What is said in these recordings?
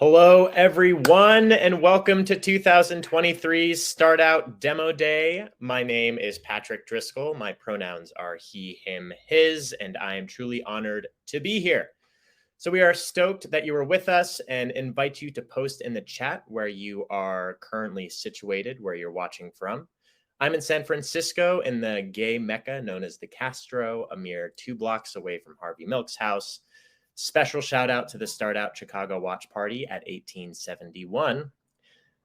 Hello, everyone, and welcome to 2023's StartOut Demo Day. My name is Patrick Driscoll. My pronouns are he, him, his, and I am truly honored to be here. So we are stoked that you are with us and invite you to post in the chat where you are currently situated, where you're watching from. I'm in San Francisco in the gay mecca known as the Castro, a mere 2 blocks away from Harvey Milk's house. Special shout out to the StartOut Chicago Watch Party at 1871.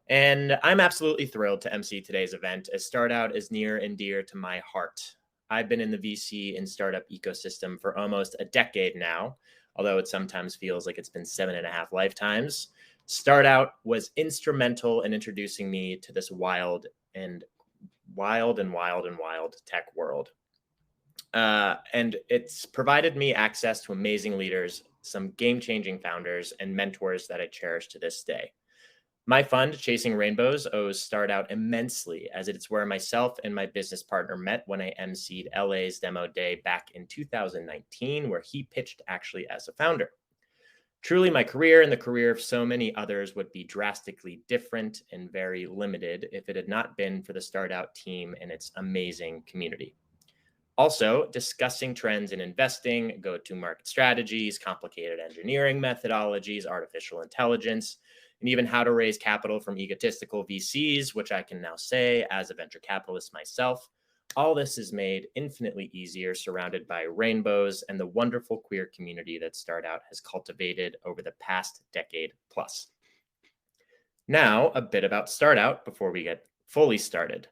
And I'm absolutely thrilled to MC today's event, as StartOut is near and dear to my heart. I've been in the VC and startup ecosystem for almost a decade now, although it sometimes feels like it's been 7.5 lifetimes. StartOut was instrumental in introducing me to this wild tech world. And it's provided me access to amazing leaders, some game-changing founders, and mentors that I cherish to this day. My fund, Chasing Rainbows, owes StartOut immensely, as it's where myself and my business partner met when I emceed LA's Demo Day back in 2019, where he pitched actually as a founder. Truly, my career and the career of so many others would be drastically different and very limited if it had not been for the StartOut team and its amazing community. Also, discussing trends in investing, go-to-market strategies, complicated engineering methodologies, artificial intelligence, and even how to raise capital from egotistical VCs, which I can now say as a venture capitalist myself. All this is made infinitely easier, surrounded by rainbows and the wonderful queer community that StartOut has cultivated over the past decade plus. Now, a bit about StartOut before we get fully started.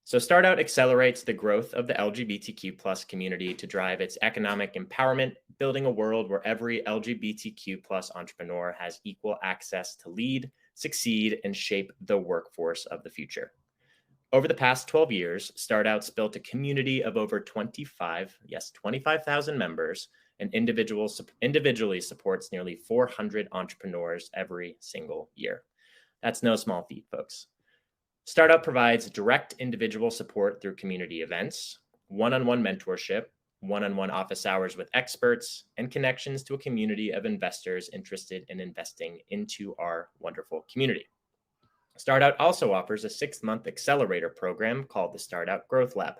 So StartOut accelerates the growth of the LGBTQ+ community to drive its economic empowerment, building a world where every LGBTQ+ entrepreneur has equal access to lead, succeed, and shape the workforce of the future. Over the past 12 years, StartOut's built a community of over 25,000 members, and individually supports nearly 400 entrepreneurs every single year. That's no small feat, folks. StartOut provides direct individual support through community events, one-on-one mentorship, one-on-one office hours with experts, and connections to a community of investors interested in investing into our wonderful community. StartOut also offers a 6-month accelerator program called the StartOut Growth Lab.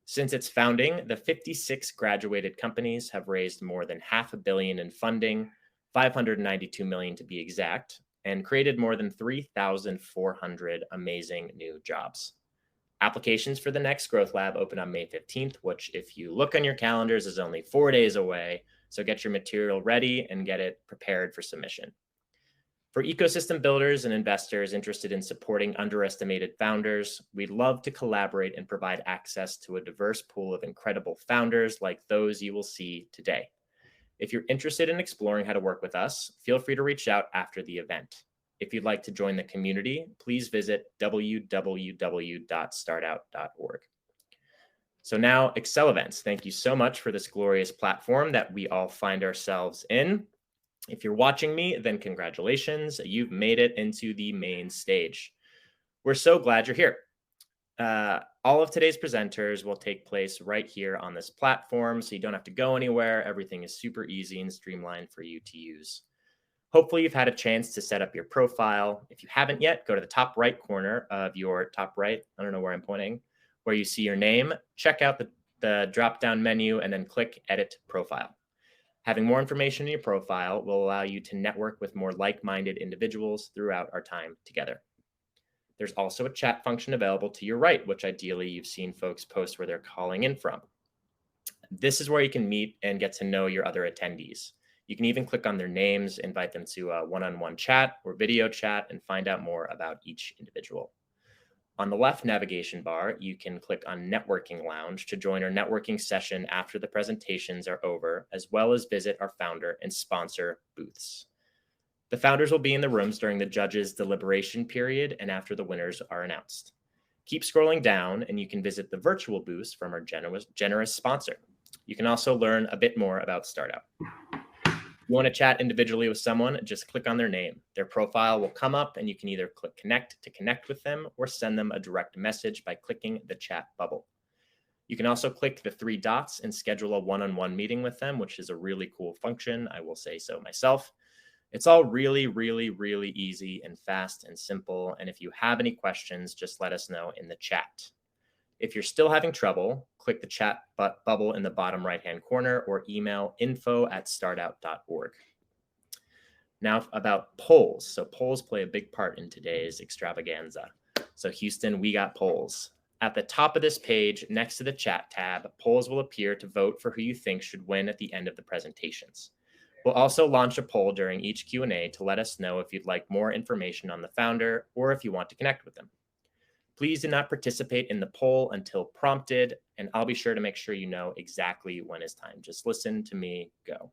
Since its founding, the 56 graduated companies have raised more than $500 million in funding, $592 million to be exact, and created more than 3,400 amazing new jobs. Applications for the next Growth Lab open on May 15th, which, if you look on your calendars, is only 4 days away. So get your material ready and get it prepared for submission. For ecosystem builders and investors interested in supporting underestimated founders, we'd love to collaborate and provide access to a diverse pool of incredible founders like those you will see today. If you're interested in exploring how to work with us, feel free to reach out after the event. If you'd like to join the community, please visit www.startout.org. So now, Excel Events, thank you so much for this glorious platform that we all find ourselves in. If you're watching me, then congratulations, you've made it into the main stage. We're so glad you're here. All of today's presenters will take place right here on this platform, so you don't have to go anywhere. Everything is super easy and streamlined for you to use. Hopefully you've had a chance to set up your profile. If you haven't yet, go to the top right corner of your top right, I don't know where I'm pointing, where you see your name, check out the drop-down menu, and then click Edit Profile. Having more information in your profile will allow you to network with more like-minded individuals throughout our time together. There's also a chat function available to your right, which ideally you've seen folks post where they're calling in from. This is where you can meet and get to know your other attendees. You can even click on their names, invite them to a one-on-one chat or video chat, and find out more about each individual. On the left navigation bar, you can click on Networking Lounge to join our networking session after the presentations are over, as well as visit our founder and sponsor booths. The founders will be in the rooms during the judges' deliberation period and after the winners are announced. Keep scrolling down and you can visit the virtual booths from our generous sponsor. You can also learn a bit more about StartOut. If you want to chat individually with someone, just click on their name. Their profile will come up and you can either click Connect to connect with them or send them a direct message by clicking the chat bubble. You can also click the 3 dots and schedule a one-on-one meeting with them, which is a really cool function. I will say so myself. It's all really, really, really easy and fast and simple. And if you have any questions, just let us know in the chat. If you're still having trouble, click the chat bubble in the bottom right-hand corner or email info@startout.org. Now about polls. So polls play a big part in today's extravaganza. So Houston, we got polls. At the top of this page, next to the chat tab, polls will appear to vote for who you think should win at the end of the presentations. We'll also launch a poll during each Q&A to let us know if you'd like more information on the founder or if you want to connect with them. Please do not participate in the poll until prompted, and I'll be sure to make sure you know exactly when it's time. Just listen to me go.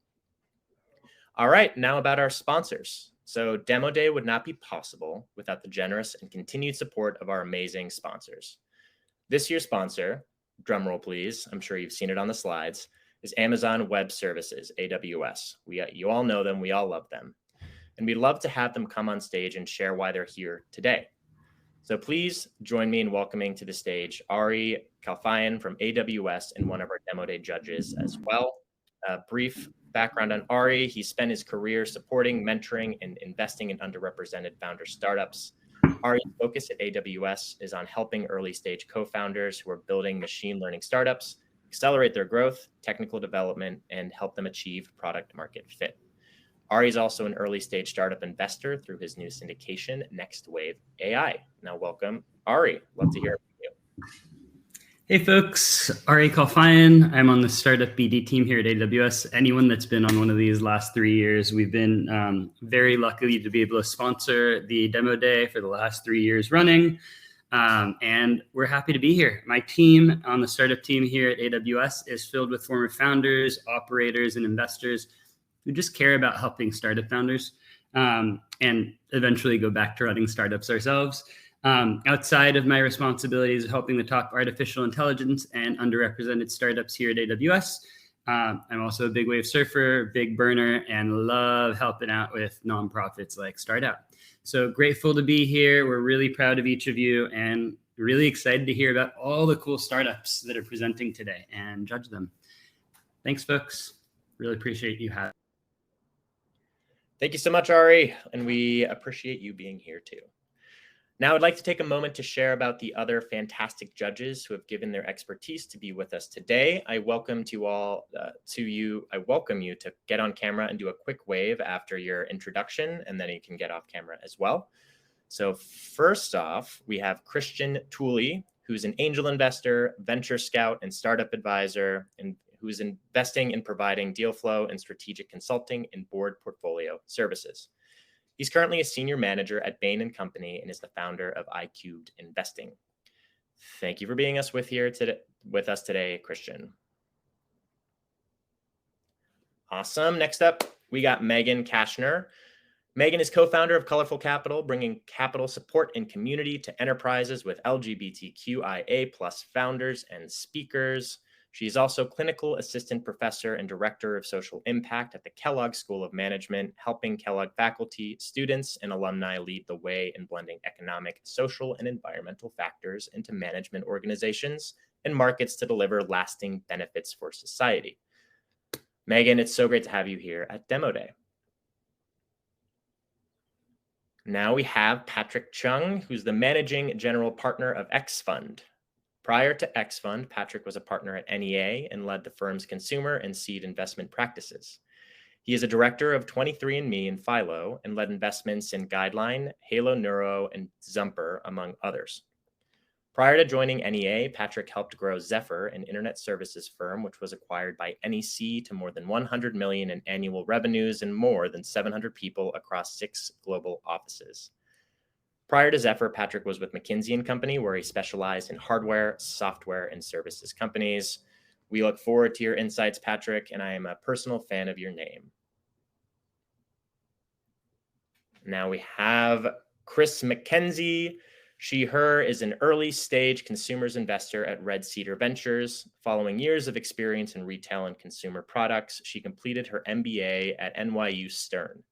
All right, now about our sponsors. So Demo Day would not be possible without the generous and continued support of our amazing sponsors. This year's sponsor, drumroll please, I'm sure you've seen it on the slides, is Amazon Web Services, AWS. You all know them, we all love them. And we'd love to have them come on stage and share why they're here today. So please join me in welcoming to the stage Ari Kalfayan from AWS and one of our Demo Day judges as well. A brief background on Ari: he spent his career supporting, mentoring, and investing in underrepresented founder startups. Ari's focus at AWS is on helping early-stage co-founders who are building machine learning startups accelerate their growth, technical development, and help them achieve product market fit. Ari is also an early-stage startup investor through his new syndication, Next Wave AI. Now, welcome, Ari. Love to hear from you. Hey folks, Ari Kalfayan. I'm on the startup BD team here at AWS. Anyone that's been on one of these last 3 years, we've been very lucky to be able to sponsor the Demo Day for the last 3 years running. And we're happy to be here. My team on the startup team here at AWS is filled with former founders, operators, and investors who just care about helping startup founders and eventually go back to running startups ourselves. Outside of my responsibilities of helping the top artificial intelligence and underrepresented startups here at AWS, I'm also a big wave surfer, big burner, and love helping out with nonprofits like StartOut. So grateful to be here. We're really proud of each of you and really excited to hear about all the cool startups that are presenting today and judge them. Thanks, folks. Really appreciate you having. Thank you so much, Ari, and we appreciate you being here too. Now, I'd like to take a moment to share about the other fantastic judges who have given their expertise to be with us today. I welcome you to get on camera and do a quick wave after your introduction, and then you can get off camera as well. So first off, we have Christian Tooley, who's an angel investor, venture scout, and startup advisor, and who's investing in providing deal flow and strategic consulting and board portfolio services. He's currently a senior manager at Bain & Company and is the founder of iCubed Investing. Thank you for being with us today, Christian. Awesome. Next up, we got Megan Kashner. Megan is co-founder of Colorful Capital, bringing capital support and community to enterprises with LGBTQIA+ founders and speakers. She's also clinical assistant professor and director of social impact at the Kellogg School of Management, helping Kellogg faculty, students, and alumni lead the way in blending economic, social, and environmental factors into management organizations and markets to deliver lasting benefits for society. Megan, it's so great to have you here at Demo Day. Now we have Patrick Chung, who's the managing general partner of X Fund. Prior to X Fund, Patrick was a partner at NEA and led the firm's consumer and seed investment practices. He is a director of 23andMe and Philo and led investments in Guideline, Halo Neuro, and Zumper, among others. Prior to joining NEA, Patrick helped grow Zephyr, an internet services firm, which was acquired by NEC to more than $100 million in annual revenues and more than 700 people across 6 global offices. Prior to Zephyr, Patrick was with McKinsey & Company, where he specialized in hardware, software, and services companies. We look forward to your insights, Patrick, and I am a personal fan of your name. Now we have Chris McKenzie. She/her is an early-stage consumers investor at Red Cedar Ventures. Following years of experience in retail and consumer products, she completed her MBA at NYU Stern.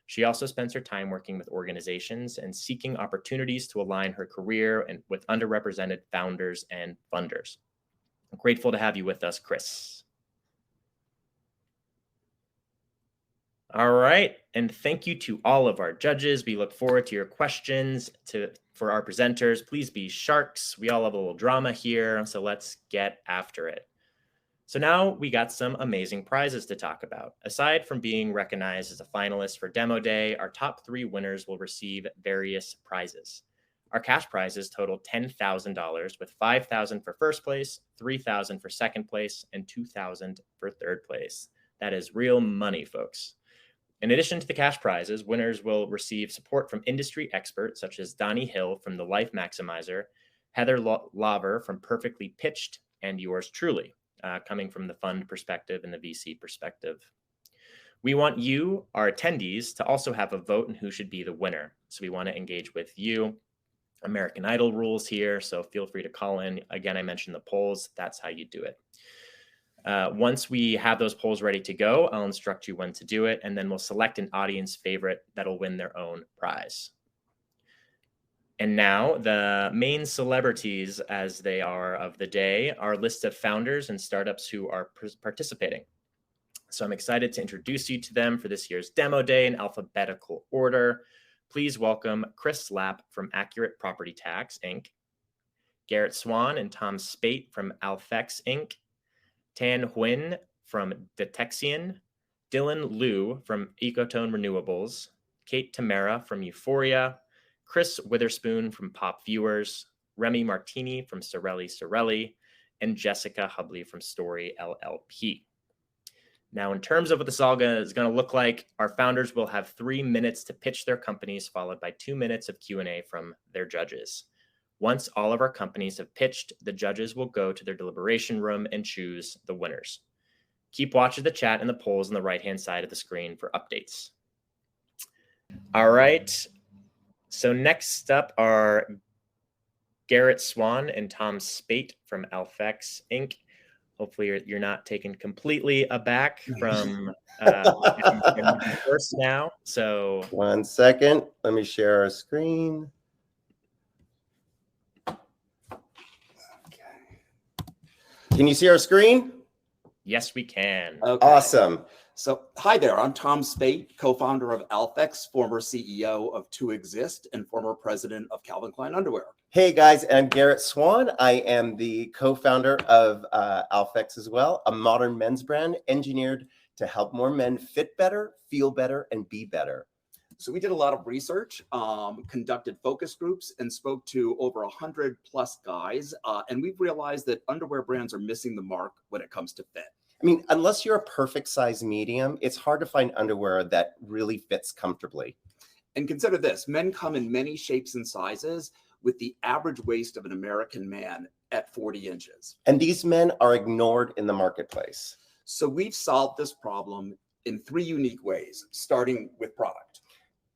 She also spends her time working with organizations and seeking opportunities to align her career and with underrepresented founders and funders. I'm grateful to have you with us, Chris. All right. And thank you to all of our judges. We look forward to your questions for our presenters. Please be sharks. We all have a little drama here, so let's get after it. So now we got some amazing prizes to talk about. Aside from being recognized as a finalist for Demo Day, our top 3 winners will receive various prizes. Our cash prizes total $10,000, with $5,000 for first place, $3,000 for second place, and $2,000 for third place. That is real money, folks. In addition to the cash prizes, winners will receive support from industry experts such as Donnie Hill from The Life Maximizer, Heather Laver from Perfectly Pitched, and yours truly, coming from the fund perspective and the VC perspective. We want you, our attendees, to also have a vote in who should be the winner. So we want to engage with you. American Idol rules here, so feel free to call in. Again, I mentioned the polls. That's how you do it. Once we have those polls ready to go, I'll instruct you when to do it, and then we'll select an audience favorite that'll win their own prize. And now the main celebrities, as they are of the day, are a list of founders and startups who are participating. So I'm excited to introduce you to them for this year's Demo Day in alphabetical order. Please welcome Chris Lapp from Accurate Property Tax, Inc., Garrett Swan and Tom Spate from Alfex, Inc., Tan Huynh from Detexion, Dylan Liu from Ecotone Renewables, Kate Tamara from Euphoria, Chris Witherspoon from Pop Viewers, Remy Martini from Sorelli, and Jessica Hubley from Story LLP. Now, in terms of what this all is going to look like, our founders will have 3 minutes to pitch their companies, followed by 2 minutes of Q&A from their judges. Once all of our companies have pitched, the judges will go to their deliberation room and choose the winners. Keep watch of the chat and the polls on the right-hand side of the screen for updates. All right. So next up are Garrett Swan and Tom Spate from Alfex, Inc. Hopefully you're not taken completely aback from first now. So 1 second. Let me share our screen. Can you see our screen? Yes, we can. Okay. Awesome. So, hi there. I'm Tom Spate, co-founder of Alfex, former CEO of To Exist, and former president of Calvin Klein Underwear. Hey guys, I'm Garrett Swan. I am the co-founder of Alfex as well, a modern men's brand engineered to help more men fit better, feel better, and be better. So we did a lot of research, conducted focus groups, and spoke to over 100 plus guys. And we've realized that underwear brands are missing the mark when it comes to fit. I mean, unless you're a perfect size medium, it's hard to find underwear that really fits comfortably. And consider this, men come in many shapes and sizes, with the average waist of an American man at 40 inches. And these men are ignored in the marketplace. So we've solved this problem in 3 unique ways, starting with product.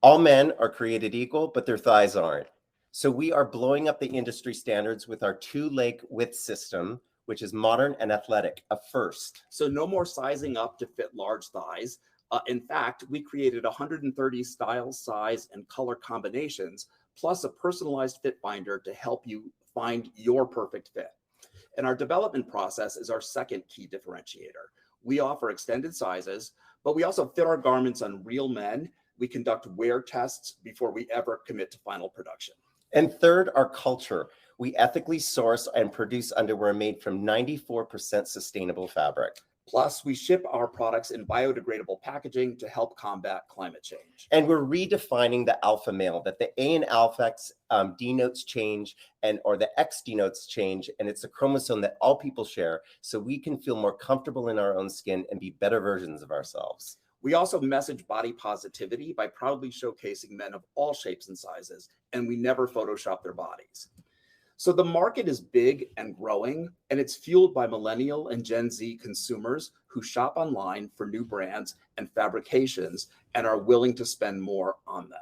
All men are created equal, but their thighs aren't. So we are blowing up the industry standards with our 2-leg width system, which is modern and athletic, a first. So no more sizing up to fit large thighs. In fact, we created 130 styles, size, and color combinations, plus a personalized fit finder to help you find your perfect fit. And our development process is our second key differentiator. We offer extended sizes, but we also fit our garments on real men. We conduct wear tests before we ever commit to final production. And third, our culture. We ethically source and produce underwear made from 94% sustainable fabric. Plus, we ship our products in biodegradable packaging to help combat climate change. And we're redefining the alpha male, that the A in Alfex denotes change, or the X denotes change, and it's a chromosome that all people share, so we can feel more comfortable in our own skin and be better versions of ourselves. We also message body positivity by proudly showcasing men of all shapes and sizes, and we never Photoshop their bodies. So the market is big and growing, and it's fueled by millennial and Gen Z consumers who shop online for new brands and fabrications and are willing to spend more on them.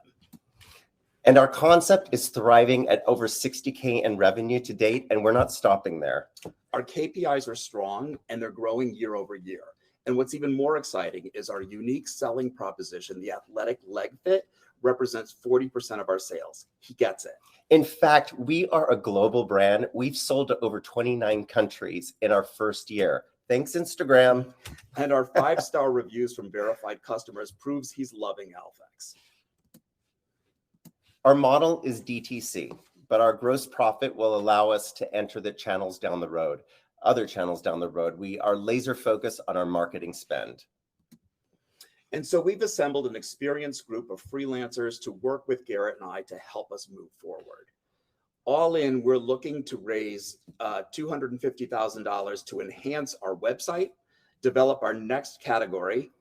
And our concept is thriving at over 60K in revenue to date, and we're not stopping there. Our KPIs are strong, and they're growing year over year. And what's even more exciting is our unique selling proposition, the athletic leg fit, represents 40% of our sales. He gets it. In fact, we are a global brand. We've sold to over 29 countries in our first year. Thanks, Instagram. And our 5-star reviews from verified customers proves he's loving Alphex. Our model is DTC, but our gross profit will allow us to enter the channels down the road, other channels down the road. We are laser focused on our marketing spend. And so we've assembled an experienced group of freelancers to work with Garrett and I to help us move forward. All in, we're looking to raise $250,000 to enhance our website, develop our next category,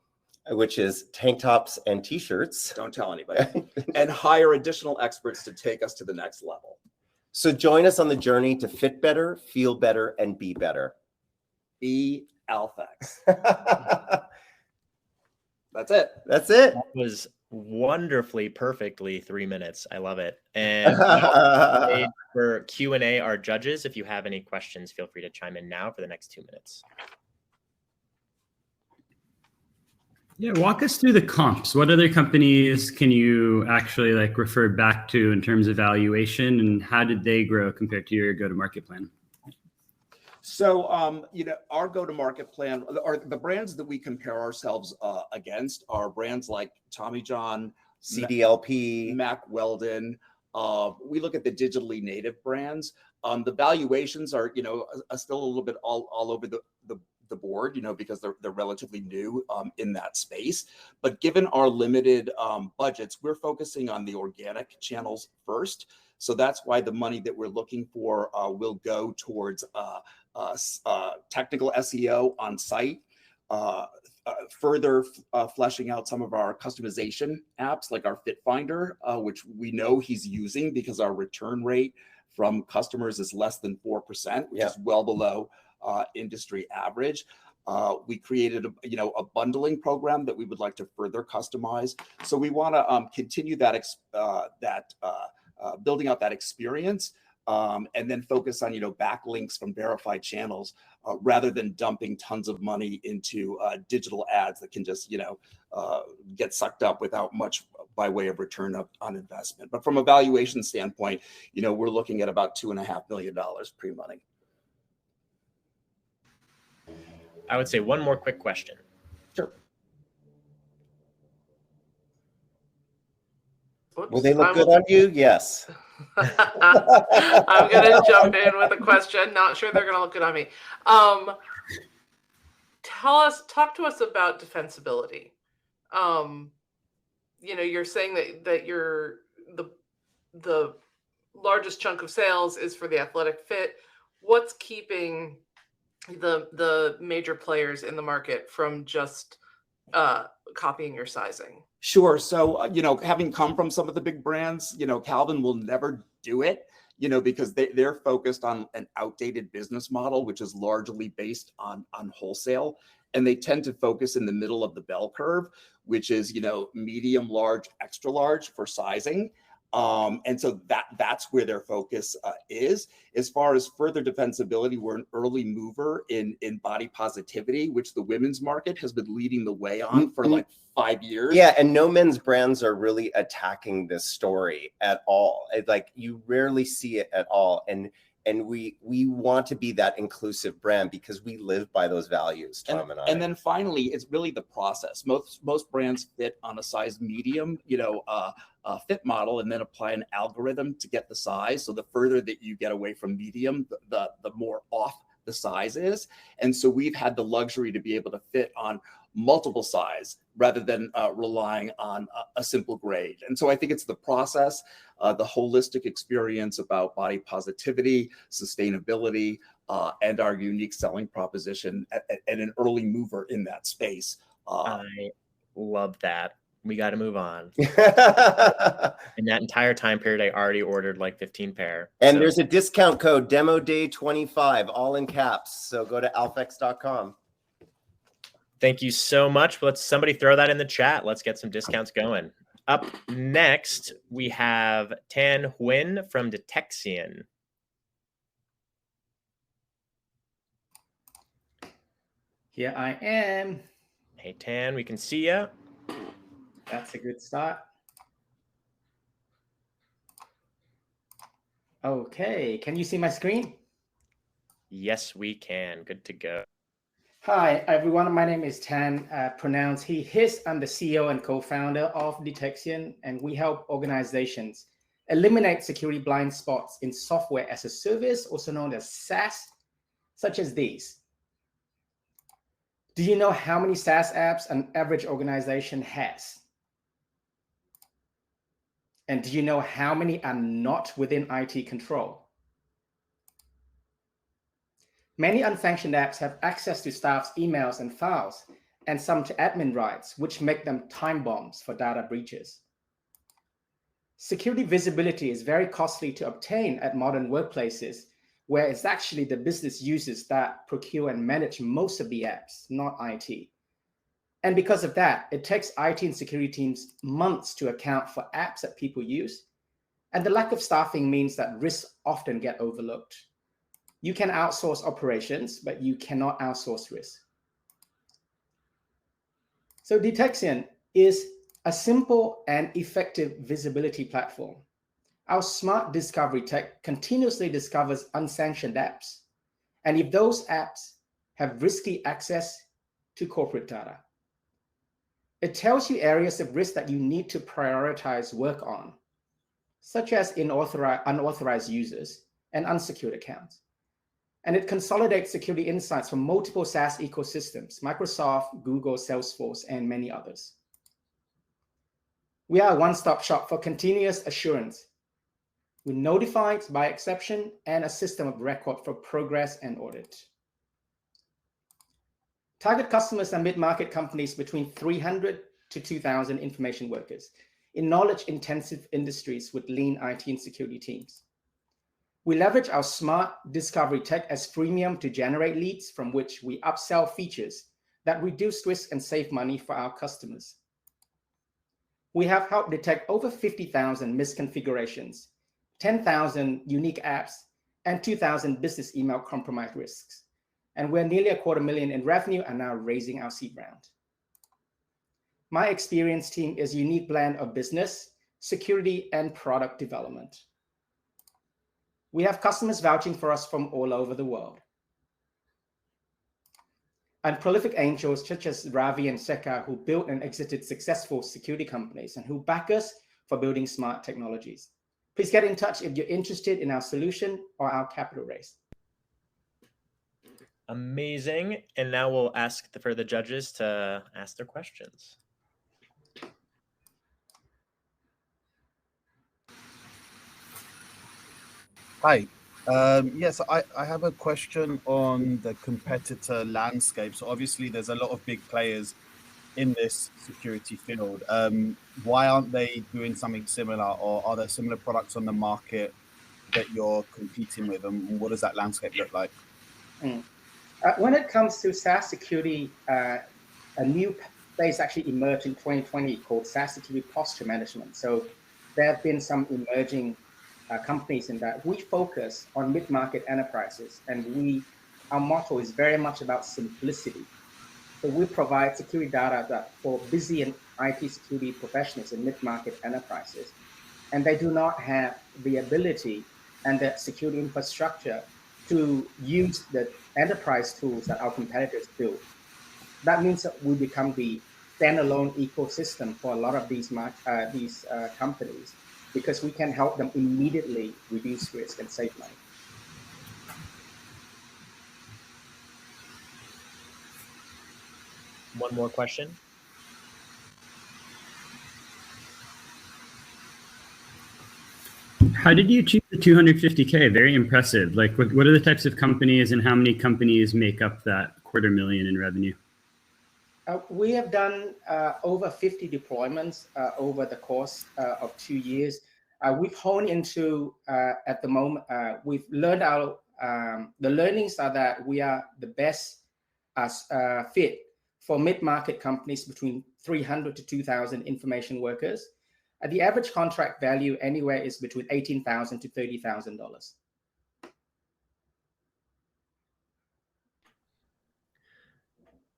which is tank tops and t-shirts. Don't tell anybody. And hire additional experts to take us to the next level. So join us on the journey to fit better, feel better, and be better. Be Alphex. That's it. That's it. That was wonderfully, perfectly 3 minutes. I love it. And for Q&A, our judges, if you have any questions, feel free to chime in now for the next 2 minutes. Yeah, walk us through the comps. What other companies can you actually like refer back to in terms of valuation, and how did they grow compared to your go-to-market plan? So, our go-to-market plan, or the brands that we compare ourselves against are brands like Tommy John, CDLP, Mack Weldon. We look at the digitally native brands. The valuations are, still a little bit all over the board, because they're relatively new in that space. But given our limited budgets, we're focusing on the organic channels first. So that's why the money that we're looking for will go towards technical SEO on site, further fleshing out some of our customization apps like our Fit Finder, which we know he's using because our return rate from customers is less than 4%, which is well below industry average. We created a bundling program that we would like to further customize. So we want to continue that building out that experience, and then focus on backlinks from verified channels rather than dumping tons of money into digital ads that can just get sucked up without much by way of return on investment. But from a valuation standpoint, we're looking at about $2.5 million pre-money. I would say one more quick question. Sure. Oops, Will they look good on you? Yes. I'm going to jump in with a question. Not sure they're going to look good on me. Talk to us about defensibility. You're saying that you're the largest chunk of sales is for the athletic fit. What's keeping the major players in the market from just copying your sizing? Sure. So, having come from some of the big brands, Calvin will never do it, because they're focused on an outdated business model, which is largely based on wholesale. And they tend to focus in the middle of the bell curve, which is, medium, large, extra large for sizing. And so that's where their focus is. As far as further defensibility, we're an early mover in body positivity, which the women's market has been leading the way on for like 5 years. Yeah, and no men's brands are really attacking this story at all. Like you rarely see it at all. And we want to be that inclusive brand because we live by those values, Tom and I. And then finally, it's really the process. Most brands fit on a size medium, fit model, and then apply an algorithm to get the size. So the further that you get away from medium, the more off the size is. And so we've had the luxury to be able to fit on multiple size rather than relying on a simple grade. And so I think it's the process, the holistic experience about body positivity, sustainability, and our unique selling proposition and an early mover in that space. I love that. We got to move on. In that entire time period, I already ordered like 15 pair. And there's a discount code, Demo Day 25, all in caps. So go to alphex.com. Thank you so much. Let's somebody throw that in the chat. Let's get some discounts going. Up next, we have Tan Huynh from Detexion. Here I am. Hey, Tan, we can see you. That's a good start. Okay, can you see my screen? Yes, we can. Good to go. Hi, everyone. My name is Tan, pronounced he, his. I'm the CEO and co-founder of Detection, and we help organizations eliminate security blind spots in software as a service, also known as SaaS, such as these. Do you know how many SaaS apps an average organization has? And do you know how many are not within IT control? Many unsanctioned apps have access to staff's emails and files, and some to admin rights, which make them time bombs for data breaches. Security visibility is very costly to obtain at modern workplaces, where it's actually the business users that procure and manage most of the apps, not IT. And because of that, it takes IT and security teams months to account for apps that people use. And the lack of staffing means that risks often get overlooked. You can outsource operations, but you cannot outsource risk. So Detection is a simple and effective visibility platform. Our smart discovery tech continuously discovers unsanctioned apps. And if those apps have risky access to corporate data, it tells you areas of risk that you need to prioritize work on, such as unauthorized users and unsecured accounts. And it consolidates security insights from multiple SaaS ecosystems, Microsoft, Google, Salesforce, and many others. We are a one-stop shop for continuous assurance, with notified by exception and a system of record for progress and audit. Target customers are mid-market companies between 300 to 2,000 information workers in knowledge-intensive industries with lean IT and security teams. We leverage our smart discovery tech as freemium to generate leads from which we upsell features that reduce risk and save money for our customers. We have helped detect over 50,000 misconfigurations, 10,000 unique apps, and 2,000 business email compromise risks. And we're nearly $250,000 in revenue and now raising our seed round. My experienced team is a unique blend of business, security, and product development. We have customers vouching for us from all over the world. And prolific angels such as Ravi and Sekar, who built and exited successful security companies and who back us for building smart technologies. Please get in touch if you're interested in our solution or our capital raise. Amazing. And now we'll ask for the judges to ask their questions. Hi. Yes, I have a question on the competitor landscape. So obviously there's a lot of big players in this security field. Why aren't they doing something similar, or are there similar products on the market that you're competing with, and what does that landscape look like? When it comes to SaaS security, a new space actually emerged in 2020 called SaaS security posture management. So there have been some emerging companies in that. We focus on mid-market enterprises, and our motto is very much about simplicity. So we provide security data that for busy and IT security professionals in mid-market enterprises, and they do not have the ability and the security infrastructure to use the enterprise tools that our competitors do. That means that we become the standalone ecosystem for a lot of these companies, because we can help them immediately reduce risk and save money. One more question. How did you achieve the 250K? Very impressive. Like, what are the types of companies and how many companies make up that $250,000 in revenue? We have done over 50 deployments over the course of 2 years. We've honed into, at the moment, we've learned the learnings are that we are the best fit for mid-market companies between 300 to 2,000 information workers. The average contract value anywhere is between $18,000 to $30,000.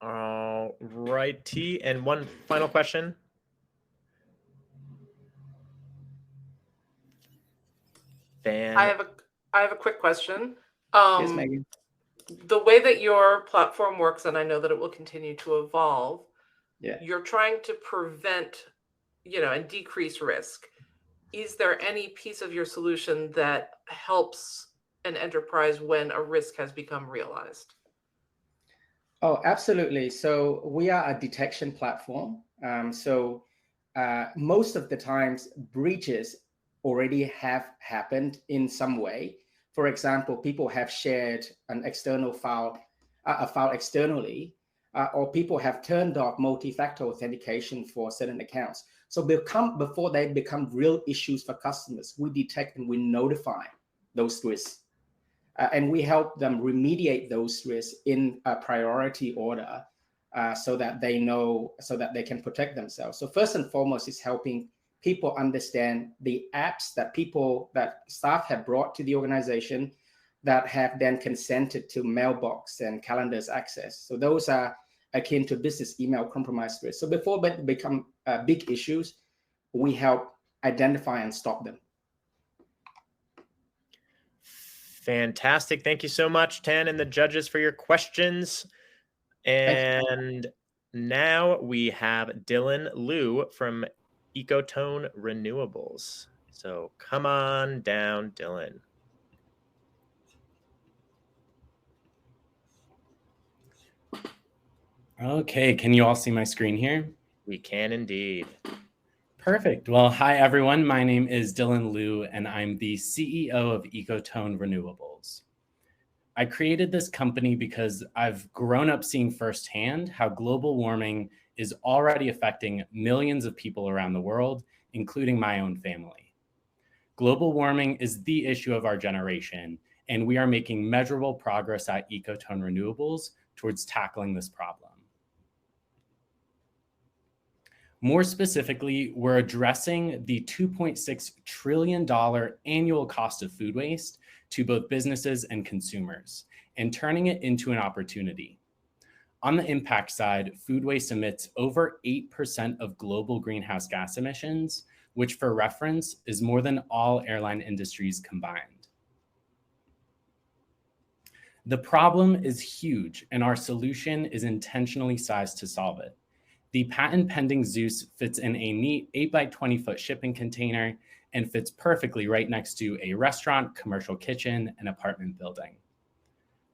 All righty. And one final question. I have a quick question. Yes, Megan. the way that your platform works, and I know that it will continue to evolve, Yeah. you're trying to prevent, and decrease risk. Is there any piece of your solution that helps an enterprise when a risk has become realized? Oh, absolutely. So we are a detection platform. Most of the times breaches already have happened in some way. For example, people have shared an external file, a file externally, or people have turned off multi-factor authentication for certain accounts. So before they become real issues for customers, we detect and we notify those risks. And we help them remediate those risks in a priority order, so that they know, so that they can protect themselves. So first and foremost is helping people understand the apps that staff have brought to the organization that have then consented to mailbox and calendars access. So those are akin to business email compromise risk. So before they become big issues, we help identify and stop them. Fantastic. Thank you so much, Tan and the judges, for your questions. And now we have Dylan Liu from Ecotone Renewables. So come on down, Dylan. Okay, can you all see my screen here? We can indeed. Perfect. Well, hi everyone. My name is Dylan Liu, and I'm the CEO of Ecotone Renewables. I created this company because I've grown up seeing firsthand how global warming is already affecting millions of people around the world, including my own family. Global warming is the issue of our generation, and we are making measurable progress at Ecotone Renewables towards tackling this problem. More specifically, we're addressing the $2.6 trillion annual cost of food waste to both businesses and consumers, and turning it into an opportunity. On the impact side, food waste emits over 8% of global greenhouse gas emissions, which for reference is more than all airline industries combined. The problem is huge, and our solution is intentionally sized to solve it. The patent-pending Zeus fits in a neat 8 by 20 foot shipping container and fits perfectly right next to a restaurant, commercial kitchen, and apartment building.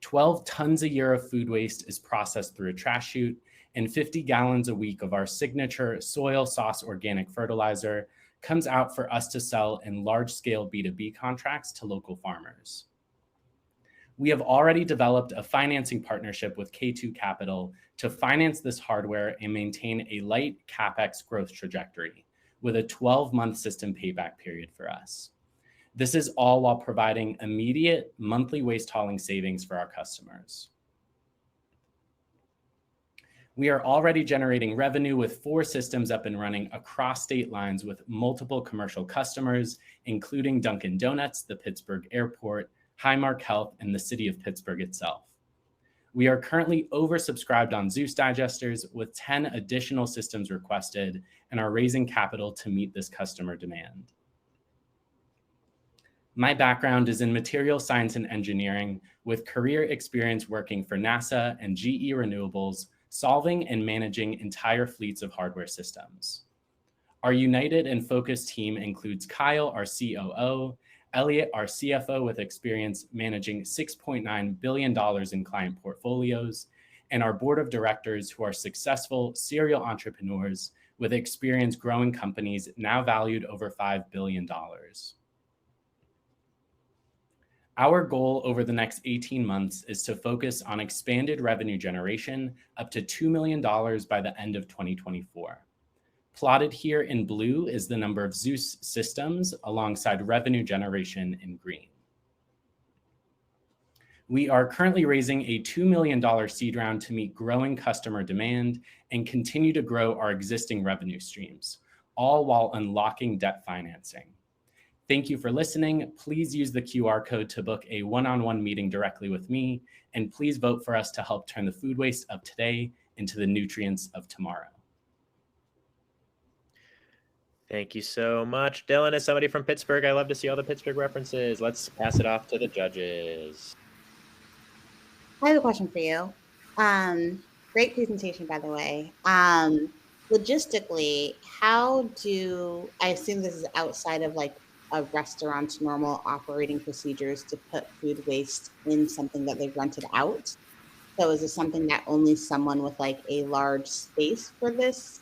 12 tons a year of food waste is processed through a trash chute, and 50 gallons a week of our signature soil sauce organic fertilizer comes out for us to sell in large-scale B2B contracts to local farmers. We have already developed a financing partnership with K2 Capital to finance this hardware and maintain a light CapEx growth trajectory with a 12-month system payback period for us. This is all while providing immediate monthly waste hauling savings for our customers. We are already generating revenue with 4 systems up and running across state lines with multiple commercial customers, including Dunkin' Donuts, the Pittsburgh Airport, Highmark Health, and the city of Pittsburgh itself. We are currently oversubscribed on Zeus digesters with 10 additional systems requested and are raising capital to meet this customer demand. My background is in material science and engineering with career experience working for NASA and GE Renewables, solving and managing entire fleets of hardware systems. Our united and focused team includes Kyle, our COO, Elliot, our CFO with experience managing $6.9 billion in client portfolios, and our board of directors who are successful serial entrepreneurs with experience growing companies now valued over $5 billion. Our goal over the next 18 months is to focus on expanded revenue generation up to $2 million by the end of 2024. Plotted here in blue is the number of Zeus systems alongside revenue generation in green. We are currently raising a $2 million seed round to meet growing customer demand and continue to grow our existing revenue streams, all while unlocking debt financing. Thank you for listening. Please use the QR code to book a one-on-one meeting directly with me, and please vote for us to help turn the food waste of today into the nutrients of tomorrow. Thank you so much, Dylan. As somebody from Pittsburgh, I love to see all the Pittsburgh references. Let's pass it off to the judges. All right, I have a question for you. Great presentation, by the way. Logistically, how do, I assume this is outside of like a restaurant's normal operating procedures to put food waste in something that they've rented out? So is this something that only someone with like a large space for this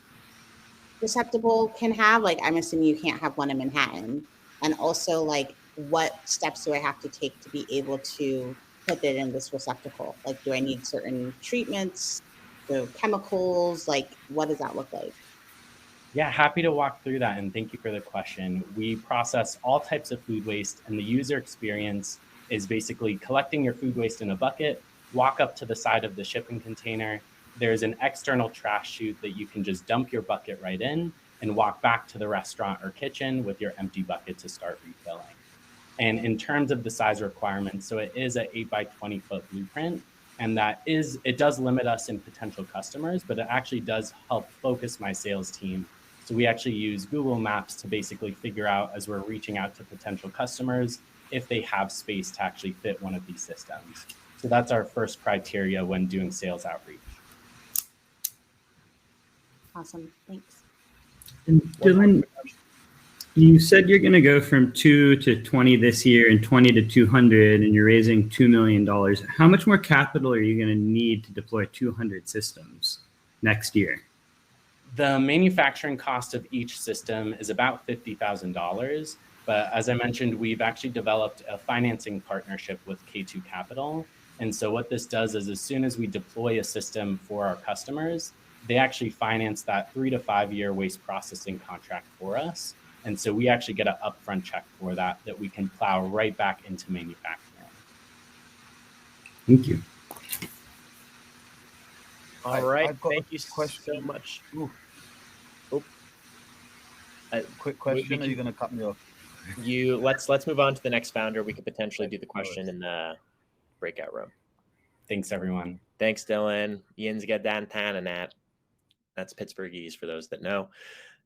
receptacle can have? Like, I'm assuming you can't have one in Manhattan. And also, like, what steps do I have to take to be able to put it in this receptacle? Like, do I need certain treatments, so chemicals? Like, what does that look like? Yeah, happy to walk through that, and thank you for the question. We process all types of food waste, and the user experience is basically collecting your food waste in a bucket, walk up to the side of the shipping container. There's an external trash chute that you can just dump your bucket right in and walk back to the restaurant or kitchen with your empty bucket to start refilling. And in terms of the size requirements, so it is an 8 by 20 foot blueprint, and it does limit us in potential customers, but it actually does help focus my sales team. So we actually use Google Maps to basically figure out, as we're reaching out to potential customers, if they have space to actually fit one of these systems. So that's our first criteria when doing sales outreach. Awesome, thanks. And Dylan, you said you're going to go from 2 to 20 this year and 20 to 200, and you're raising $2 million. How much more capital are you going to need to deploy 200 systems next year? The manufacturing cost of each system is about $50,000. But as I mentioned, we've actually developed a financing partnership with K2 Capital. And so what this does is, as soon as we deploy a system for our customers, they actually finance that 3 to 5 year waste processing contract for us. And so we actually get an upfront check for that we can plow right back into manufacturing. Thank you. All right. I've got Thank a you question. so much. Quick question. Are you going to cut me off? Let's move on to the next founder. We could potentially do the question in the breakout room. Thanks, everyone. Thanks, Dylan. Ian's got downtown and that's Pittsburghese for those that know.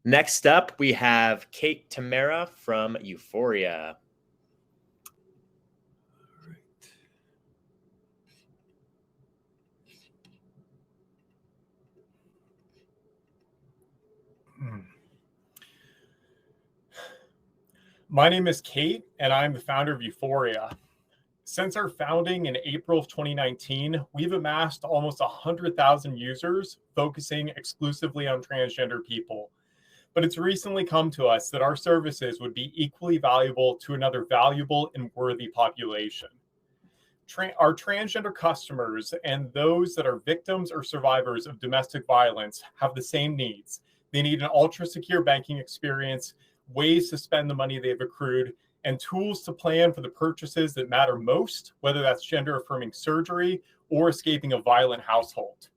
Next up, we have Kate Tamara from Euphoria. My name is Kate, and I'm the founder of Euphoria. Since our founding in April of 2019, we've amassed almost 100,000 users focusing exclusively on transgender people. But it's recently come to us that our services would be equally valuable to another valuable and worthy population. Our transgender customers and those that are victims or survivors of domestic violence have the same needs. They need an ultra-secure banking experience, ways to spend the money they've accrued, and tools to plan for the purchases that matter most, whether that's gender-affirming surgery or escaping a violent household.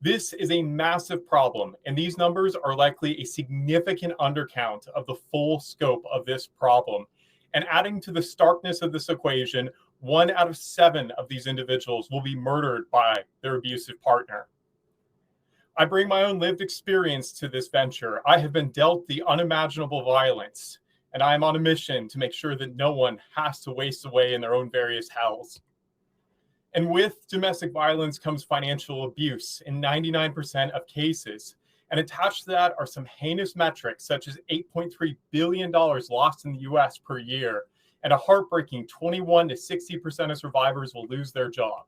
This is a massive problem, and these numbers are likely a significant undercount of the full scope of this problem. And adding to the starkness of this equation, 1 out of 7 of these individuals will be murdered by their abusive partner. I bring my own lived experience to this venture. I have been dealt the unimaginable violence, and I am on a mission to make sure that no one has to waste away in their own various hells. And with domestic violence comes financial abuse in 99% of cases. And attached to that are some heinous metrics, such as $8.3 billion lost in the US per year, and a heartbreaking 21 to 60% of survivors will lose their job.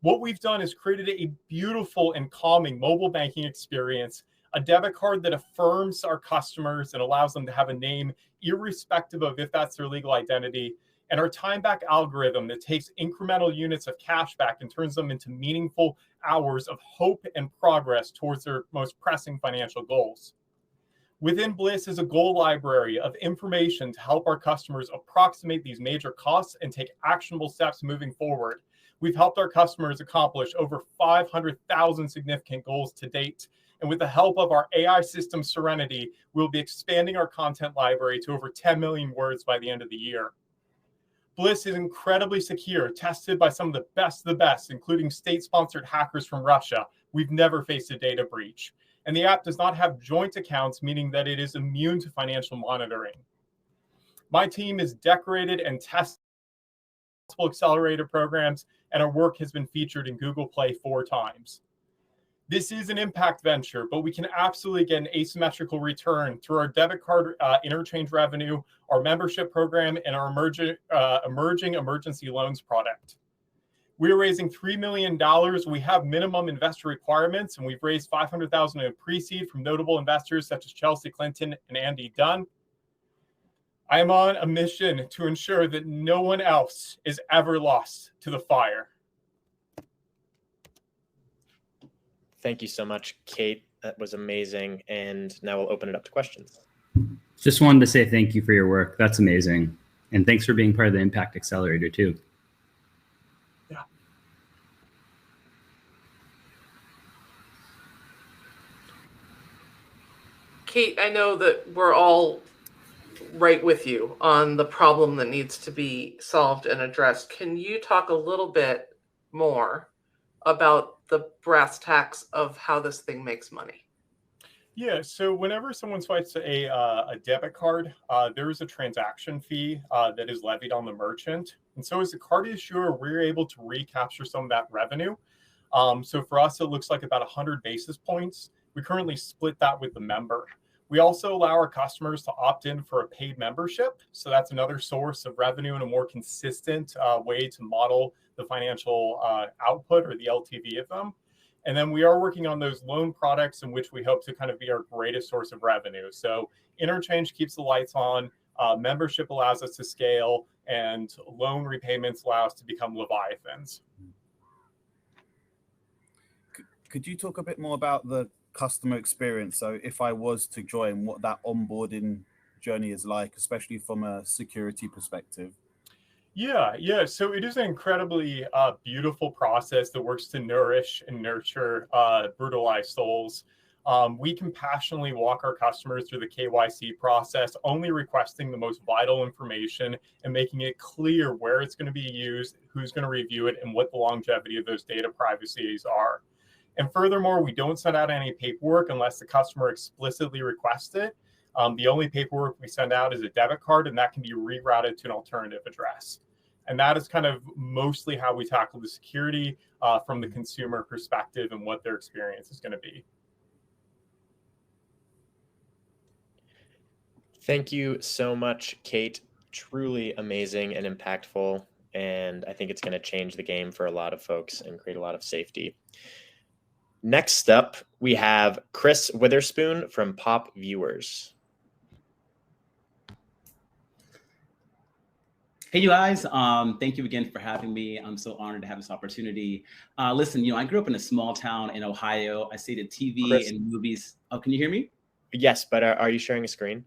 What we've done is created a beautiful and calming mobile banking experience, a debit card that affirms our customers and allows them to have a name irrespective of if that's their legal identity, and our time back algorithm that takes incremental units of cash back and turns them into meaningful hours of hope and progress towards their most pressing financial goals. Within Bliss is a goal library of information to help our customers approximate these major costs and take actionable steps moving forward. We've helped our customers accomplish over 500,000 significant goals to date. And with the help of our AI system, Serenity, we'll be expanding our content library to over 10 million words by the end of the year. Bliss is incredibly secure, tested by some of the best, including state-sponsored hackers from Russia. We've never faced a data breach. And the app does not have joint accounts, meaning that it is immune to financial monitoring. My team is decorated and tested multiple accelerator programs, and our work has been featured in Google Play 4 times. This is an impact venture, but we can absolutely get an asymmetrical return through our debit card interchange revenue, our membership program, and our emerging emergency loans product. We're raising $3 million. We have minimum investor requirements, and we've raised $500,000 in pre-seed from notable investors such as Chelsea Clinton and Andy Dunn. I am on a mission to ensure that no one else is ever lost to the fire. Thank you so much, Kate. That was amazing. And now we'll open it up to questions. Just wanted to say thank you for your work. That's amazing. And thanks for being part of the Impact Accelerator too. Yeah. Kate, I know that we're all right with you on the problem that needs to be solved and addressed. Can you talk a little bit more about the brass tacks of how this thing makes money? Yeah, so whenever someone swipes a debit card, there is a transaction fee that is levied on the merchant. And so as a card issuer, we're able to recapture some of that revenue. So for us, it looks like about 100 basis points. We currently split that with the member. We also allow our customers to opt in for a paid membership. So that's another source of revenue and a more consistent way to model the financial output or the LTV of them. And then we are working on those loan products in which we hope to kind of be our greatest source of revenue. So interchange keeps the lights on, membership allows us to scale, and loan repayments allow us to become Leviathans. Could you talk a bit more about the customer experience? So if I was to join, what that onboarding journey is like, especially from a security perspective? Yeah. So it is an incredibly beautiful process that works to nourish and nurture brutalized souls. We compassionately walk our customers through the KYC process, only requesting the most vital information and making it clear where it's going to be used, who's going to review it, and what the longevity of those data privacies are. And furthermore, we don't send out any paperwork unless the customer explicitly requests it. The only paperwork we send out is a debit card, and that can be rerouted to an alternative address. And that is kind of mostly how we tackle the security from the consumer perspective and what their experience is going to be. Thank you so much, Kate. Truly amazing and impactful. And I think it's going to change the game for a lot of folks and create a lot of safety. Next up, we have Chris Witherspoon from Pop Viewers. Hey, you guys. Thank you again for having me. I'm so honored to have this opportunity. Listen, I grew up in a small town in Ohio. I see the TV Chris. and movies. Oh, can you hear me? Yes, but are you sharing a screen?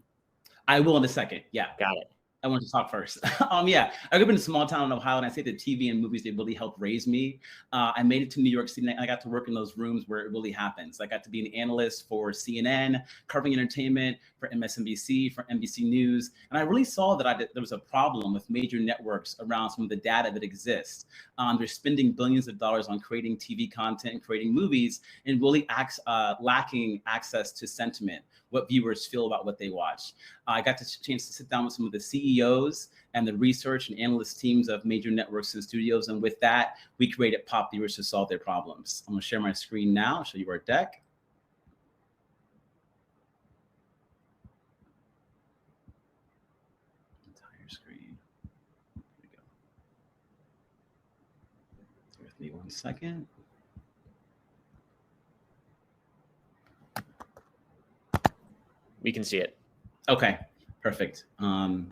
I will in a second. Yeah. Got it. I wanted to talk first. Yeah, I grew up in a small town in Ohio, and I say the TV and movies, they really helped raise me. I made it to New York City, and I got to work in those rooms where it really happens. I got to be an analyst for CNN, covering entertainment, for MSNBC, for NBC News. And I really saw that there was a problem with major networks around some of the data that exists. They're spending billions of dollars on creating TV content, creating movies, and really lacking access to sentiment, what viewers feel about what they watch. I got the chance to sit down with some of the CEOs and the research and analyst teams of major networks and studios. And with that, we created Pop Viewers to solve their problems. I'm gonna share my screen now, I'll show you our deck. Entire screen. There we go. Bear with me 1 second. We can see it. Okay, perfect. There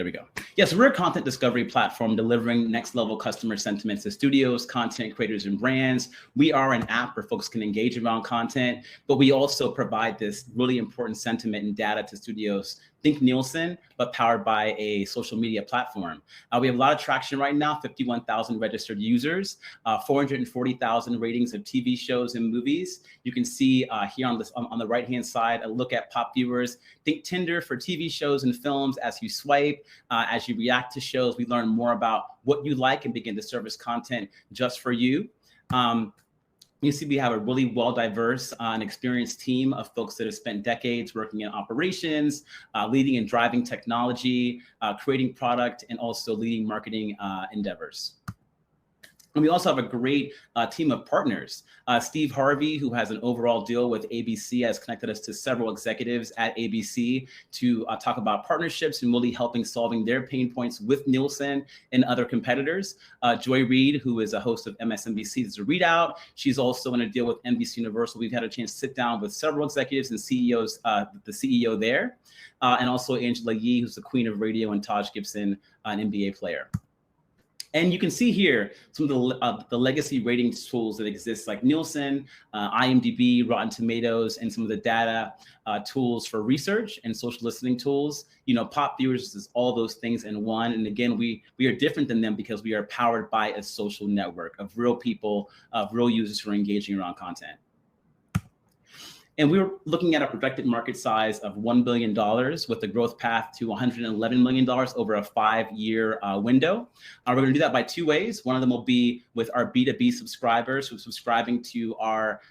we go. Yes, we're a content discovery platform delivering next level customer sentiments to studios, content creators, and brands. We are an app where folks can engage around content, but we also provide this really important sentiment and data to studios. Think Nielsen, but powered by a social media platform. We have a lot of traction right now, 51,000 registered users, 440,000 ratings of TV shows and movies. You can see here on the right-hand side, a look at Pop Viewers. Think Tinder for TV shows and films. As you swipe, as you react to shows, we learn more about what you like and begin to service content just for you. You see, we have a really well-diverse and experienced team of folks that have spent decades working in operations, leading and driving technology, creating product, and also leading marketing endeavors. And we also have a great team of partners. Steve Harvey, who has an overall deal with ABC, has connected us to several executives at ABC to talk about partnerships and really helping solving their pain points with Nielsen and other competitors. Joy Reid, who is a host of MSNBC's Readout. She's also in a deal with NBC Universal. We've had a chance to sit down with several executives and CEOs, the CEO there, and also Angela Yee, who's the queen of radio, and Taj Gibson, an NBA player. And you can see here some of the legacy ratings tools that exist, like Nielsen, IMDb, Rotten Tomatoes, and some of the data tools for research and social listening tools. You know, Pop Viewers is all those things in one. And again, we are different than them because we are powered by a social network of real people, of real users who are engaging around content. And we were looking at a projected market size of $1 billion with a growth path to $111 million over a 5-year window. We're going to do that by 2 ways. One of them will be with our B2B subscribers who are subscribing to our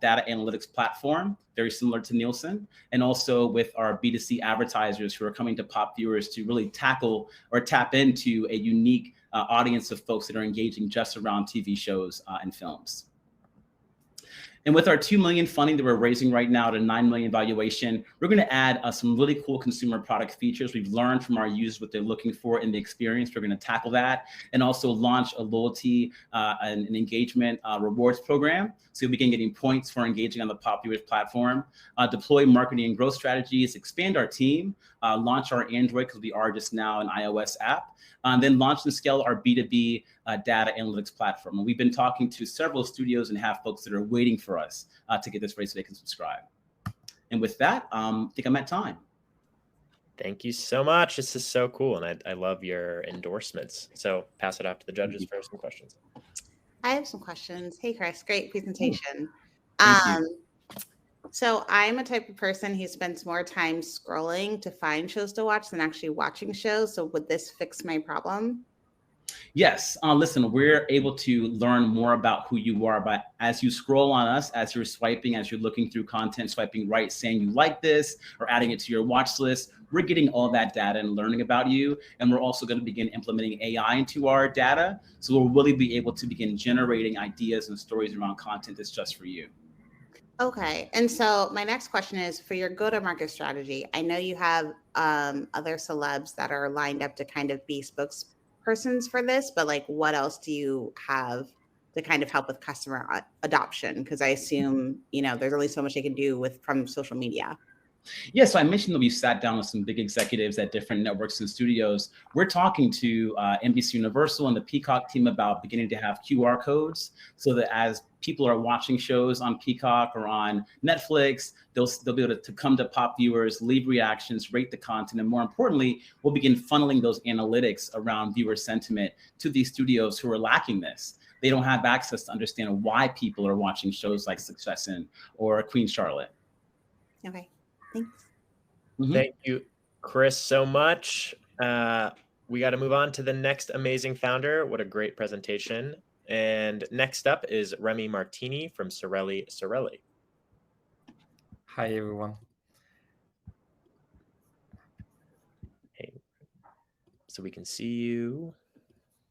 data analytics platform, very similar to Nielsen, and also with our B2C advertisers who are coming to Pop Viewers to really tackle or tap into a unique audience of folks that are engaging just around TV shows and films. And with our $2 million funding that we're raising right now at a $9 million valuation, we're going to add some really cool consumer product features. We've learned from our users what they're looking for in the experience. We're going to tackle that and also launch a loyalty and an engagement rewards program. So you'll begin getting points for engaging on the Pop Viewers platform, deploy marketing and growth strategies, expand our team, launch our Android, because we are just now an iOS app, and then launch and scale our B2B data analytics platform. And we've been talking to several studios and have folks that are waiting for us to get this ready so they can subscribe. And with that, I think I'm at time. Thank you so much. This is so cool. And I love your endorsements. So pass it off to the judges for some questions. I have some questions. Hey, Chris, great presentation. Thank you. So I'm a type of person who spends more time scrolling to find shows to watch than actually watching shows. So would this fix my problem? Yes. Listen, we're able to learn more about who you are, but as you scroll on us, as you're swiping, as you're looking through content, swiping right, saying you like this or adding it to your watch list, we're getting all that data and learning about you. And we're also going to begin implementing AI into our data. So we'll really be able to begin generating ideas and stories around content that's just for you. Okay. And so my next question is for your go-to-market strategy. I know you have other celebs that are lined up to kind of be spokespersons for this, but like what else do you have to kind of help with customer adoption? Because I assume, you know, there's only so much they can do from social media. Yeah, so I mentioned that we sat down with some big executives at different networks and studios. We're talking to NBC Universal and the Peacock team about beginning to have QR codes so that as people are watching shows on Peacock or on Netflix, they'll be able to come to Pop Viewers, leave reactions, rate the content, and more importantly, we'll begin funneling those analytics around viewer sentiment to these studios who are lacking this. They don't have access to understand why people are watching shows like Succession or Queen Charlotte. Okay. Thanks. Mm-hmm. Thank you, Chris, so much. We got to move on to the next amazing founder. What a great presentation. And next up is Remy Martini from Sorelli. Hi, everyone. Hey, so we can see you.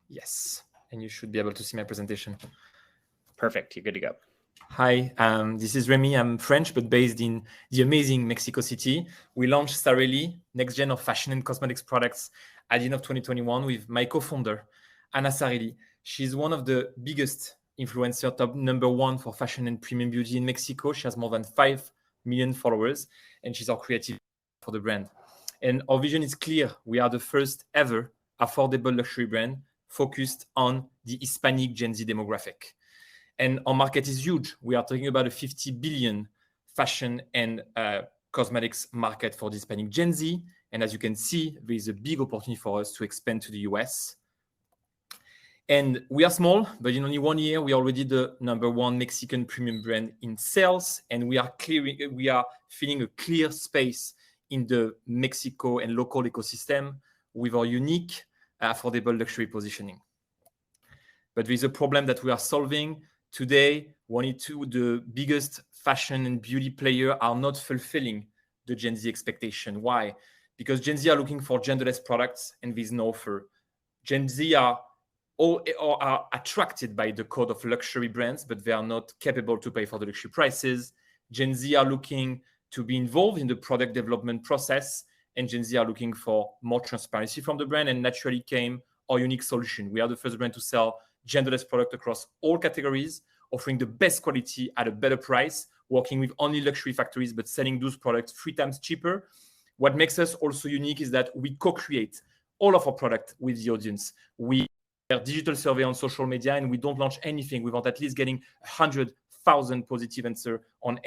Yes, and you should be able to see my presentation. Perfect. You're good to go. Hi, this is Remy. I'm French, but based in the amazing Mexico City. We launched Starelli, next gen of fashion and cosmetics products at the end of 2021 with my co-founder, Anna Sarelli. She's one of the biggest influencer, top #1 for fashion and premium beauty in Mexico. She has more than 5 million followers, and she's our creative for the brand. And our vision is clear. We are the first ever affordable luxury brand focused on the Hispanic Gen Z demographic. And our market is huge. We are talking about a 50 billion fashion and cosmetics market for the Hispanic Gen Z. And as you can see, there is a big opportunity for us to expand to the US. And we are small, but in only 1 year, we are already the #1 Mexican premium brand in sales. And we are filling a clear space in the Mexico and local ecosystem with our unique affordable luxury positioning. But there is a problem that we are solving. Today, the biggest fashion and beauty player are not fulfilling the Gen Z expectation. Why? Because Gen Z are looking for genderless products and there's no offer. Gen Z are attracted by the code of luxury brands, but they are not capable to pay for the luxury prices. Gen Z are looking to be involved in the product development process, and Gen Z are looking for more transparency from the brand, and naturally came our unique solution. We are the first brand to sell genderless product across all categories, offering the best quality at a better price, working with only luxury factories, but selling those products 3 times cheaper. What makes us also unique is that we co-create all of our product with the audience. We are digital survey on social media, and we don't launch anything without at least getting 100,000 positive answers on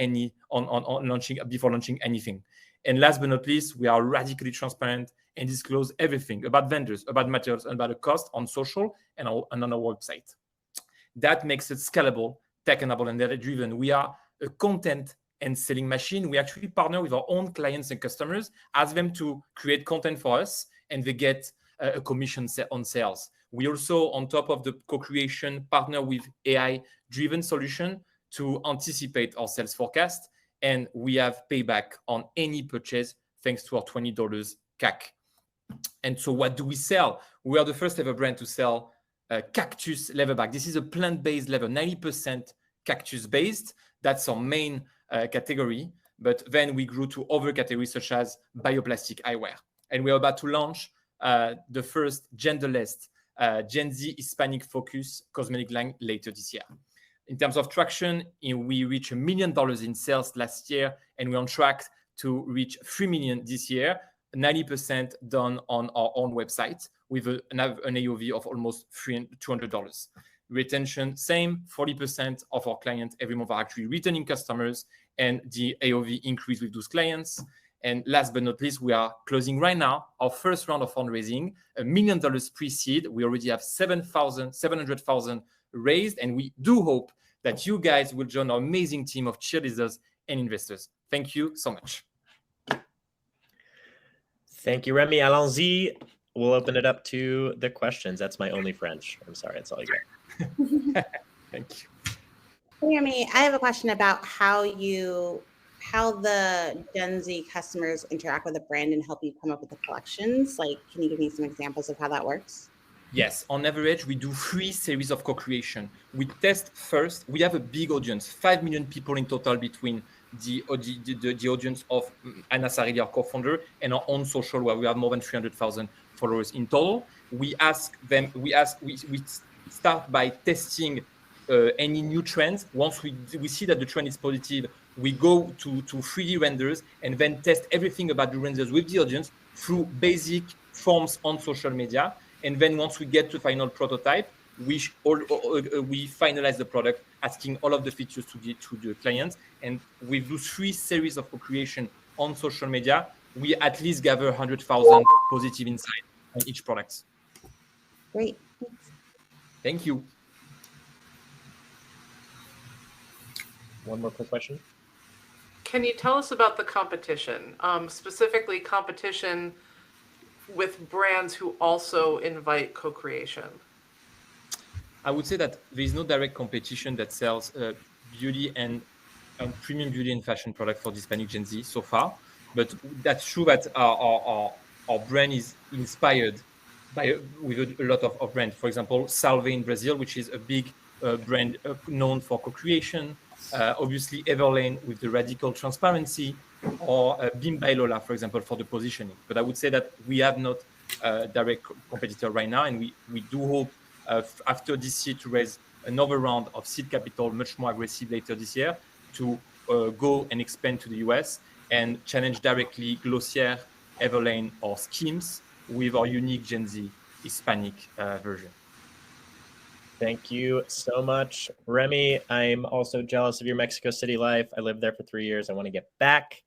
launching before launching anything. And last but not least, we are radically transparent and disclose everything about vendors, about materials, and about the cost on social and on our website. That makes it scalable, tech-enabled, and data-driven. We are a content and selling machine. We actually partner with our own clients and customers, ask them to create content for us, and they get a commission on sales. We also, on top of the co-creation, partner with AI-driven solution to anticipate our sales forecast, and we have payback on any purchase thanks to our $20 CAC. And so what do we sell? We are the first ever brand to sell cactus leather bag. This is a plant-based leather, 90% cactus-based. That's our main category. But then we grew to other categories such as bioplastic eyewear. And we're about to launch the first genderless Gen Z Hispanic focus cosmetic line later this year. In terms of traction, we reached $1 million in sales last year, and we're on track to reach $3 million this year, 90% done on our own website with an AOV of almost $200. Retention, same, 40% of our clients every month are actually returning customers, and the AOV increase with those clients. And last but not least, we are closing right now our first round of fundraising, $1 million pre-seed. We already have 700,000 raised, and we do hope that you guys will join our amazing team of cheerleaders and investors. Thank you so much. Thank you, Remy. Allons-y. We'll open it up to the questions. That's my only French. I'm sorry, that's all you get. Thank you. Remy, I have a question about how the Gen Z customers interact with the brand and help you come up with the collections. Like, can you give me some examples of how that works? Yes, on average, we do 3 series of co-creation. We test first. We have a big audience, 5 million people in total between the audience of Anna Sarili, our co-founder, and our own social, where we have more than 300,000 followers in total. We start by testing any new trends. Once we see that the trend is positive, we go to 3D renders and then test everything about the renders with the audience through basic forms on social media. And then once we get to final prototype, we finalize the product, asking all of the features to the clients. And with those 3 series of co-creation on social media, we at least gather 100,000 positive insights on each product. Great. Thanks. Thank you. One more quick question. Can you tell us about the competition, specifically competition with brands who also invite co-creation? I would say that there is no direct competition that sells beauty and premium beauty and fashion product for Hispanic Gen Z so far. But that's true that our brand is inspired with a lot of brands. For example, Salve in Brazil, which is a big brand known for co-creation. Obviously, Everlane with the radical transparency, or Bim by Lola, for example, for the positioning. But I would say that we have not a direct competitor right now, and we do hope after this year to raise another round of seed capital, much more aggressive later this year, to go and expand to the US and challenge directly Glossier, Everlane, or Skims with our unique Gen Z Hispanic version. Thank you so much, Remy. I'm also jealous of your Mexico City life. I lived there for 3 years. I want to get back,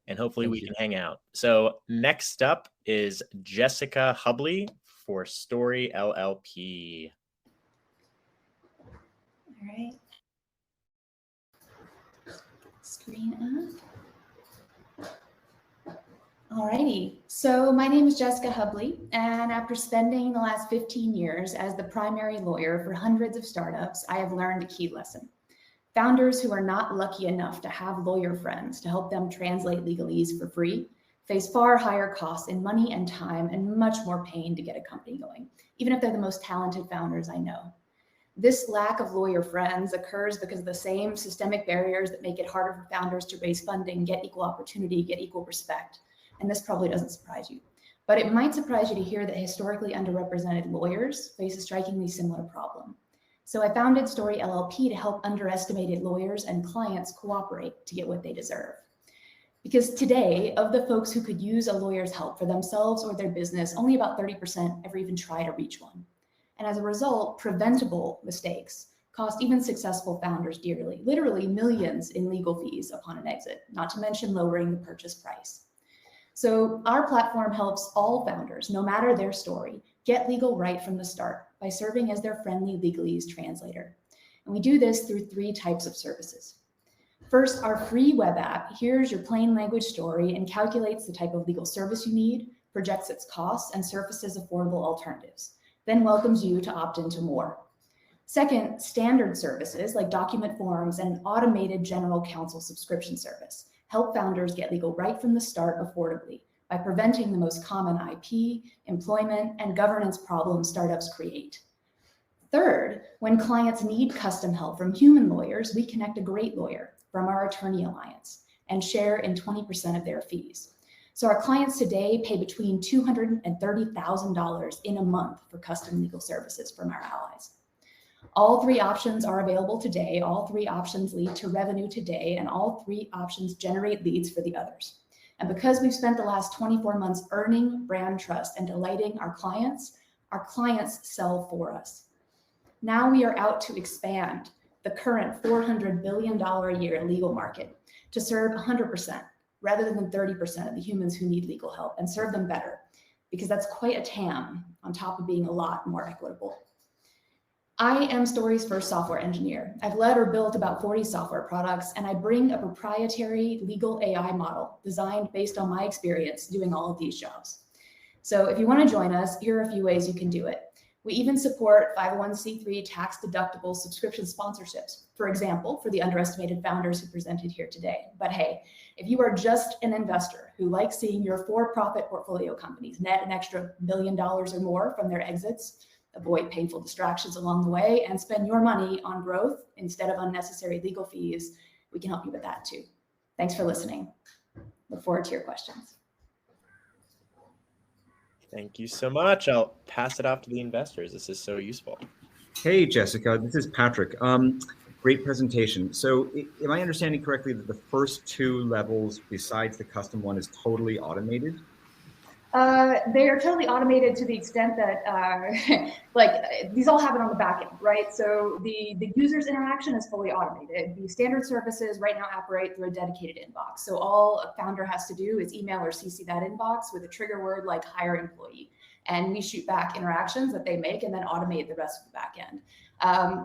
and hopefully we can hang out. So next up is Jessica Hubley for Story LLP. All right. Screen up. Alrighty, so my name is Jessica Hubley, and after spending the last 15 years as the primary lawyer for hundreds of startups, I have learned a key lesson. Founders who are not lucky enough to have lawyer friends to help them translate legalese for free face far higher costs in money and time and much more pain to get a company going, even if they're the most talented founders I know. This lack of lawyer friends occurs because of the same systemic barriers that make it harder for founders to raise funding, get equal opportunity, get equal respect. And this probably doesn't surprise you, but it might surprise you to hear that historically underrepresented lawyers face a strikingly similar problem. So I founded Story LLP to help underestimated lawyers and clients cooperate to get what they deserve. Because today, of the folks who could use a lawyer's help for themselves or their business, only about 30% ever even try to reach one. And as a result, preventable mistakes cost even successful founders dearly, literally millions in legal fees upon an exit, not to mention lowering the purchase price. So our platform helps all founders, no matter their story, get legal right from the start by serving as their friendly legalese translator. And we do this through 3 types of services. First, our free web app hears your plain language story and calculates the type of legal service you need, projects its costs, and surfaces affordable alternatives, then welcomes you to opt into more. Second, standard services like document forms and an automated general counsel subscription service help founders get legal right from the start affordably by preventing the most common IP, employment, and governance problems startups create. Third, when clients need custom help from human lawyers, we connect a great lawyer from our attorney alliance and share in 20% of their fees. So our clients today pay between $200,000 and $30,000 in a month for custom legal services from our allies. All 3 options are available today. All 3 options lead to revenue today, and all 3 options generate leads for the others. And because we've spent the last 24 months earning brand trust and delighting our clients sell for us. Now we are out to expand the current $400 billion a year legal market to serve 100% rather than 30% of the humans who need legal help, and serve them better, because that's quite a TAM on top of being a lot more equitable. I am Story's first software engineer. I've led or built about 40 software products, and I bring a proprietary legal AI model designed based on my experience doing all of these jobs. So if you want to join us, here are a few ways you can do it. We even support 501c3 tax-deductible subscription sponsorships, for example, for the underestimated founders who presented here today. But hey, if you are just an investor who likes seeing your for-profit portfolio companies net an extra $1 million or more from their exits, avoid painful distractions along the way, and spend your money on growth instead of unnecessary legal fees, we can help you with that too. Thanks for listening. Look forward to your questions. Thank you so much. I'll pass it off to the investors. This is so useful. Hey, Jessica, this is Patrick. Great presentation. So am I understanding correctly that the first 2 levels besides the custom one is totally automated? They are totally automated to the extent that these all happen on the back end, right? So the user's interaction is fully automated. The standard services right now operate through a dedicated inbox. So all a founder has to do is email or CC that inbox with a trigger word like hire employee. And we shoot back interactions that they make and then automate the rest of the back end.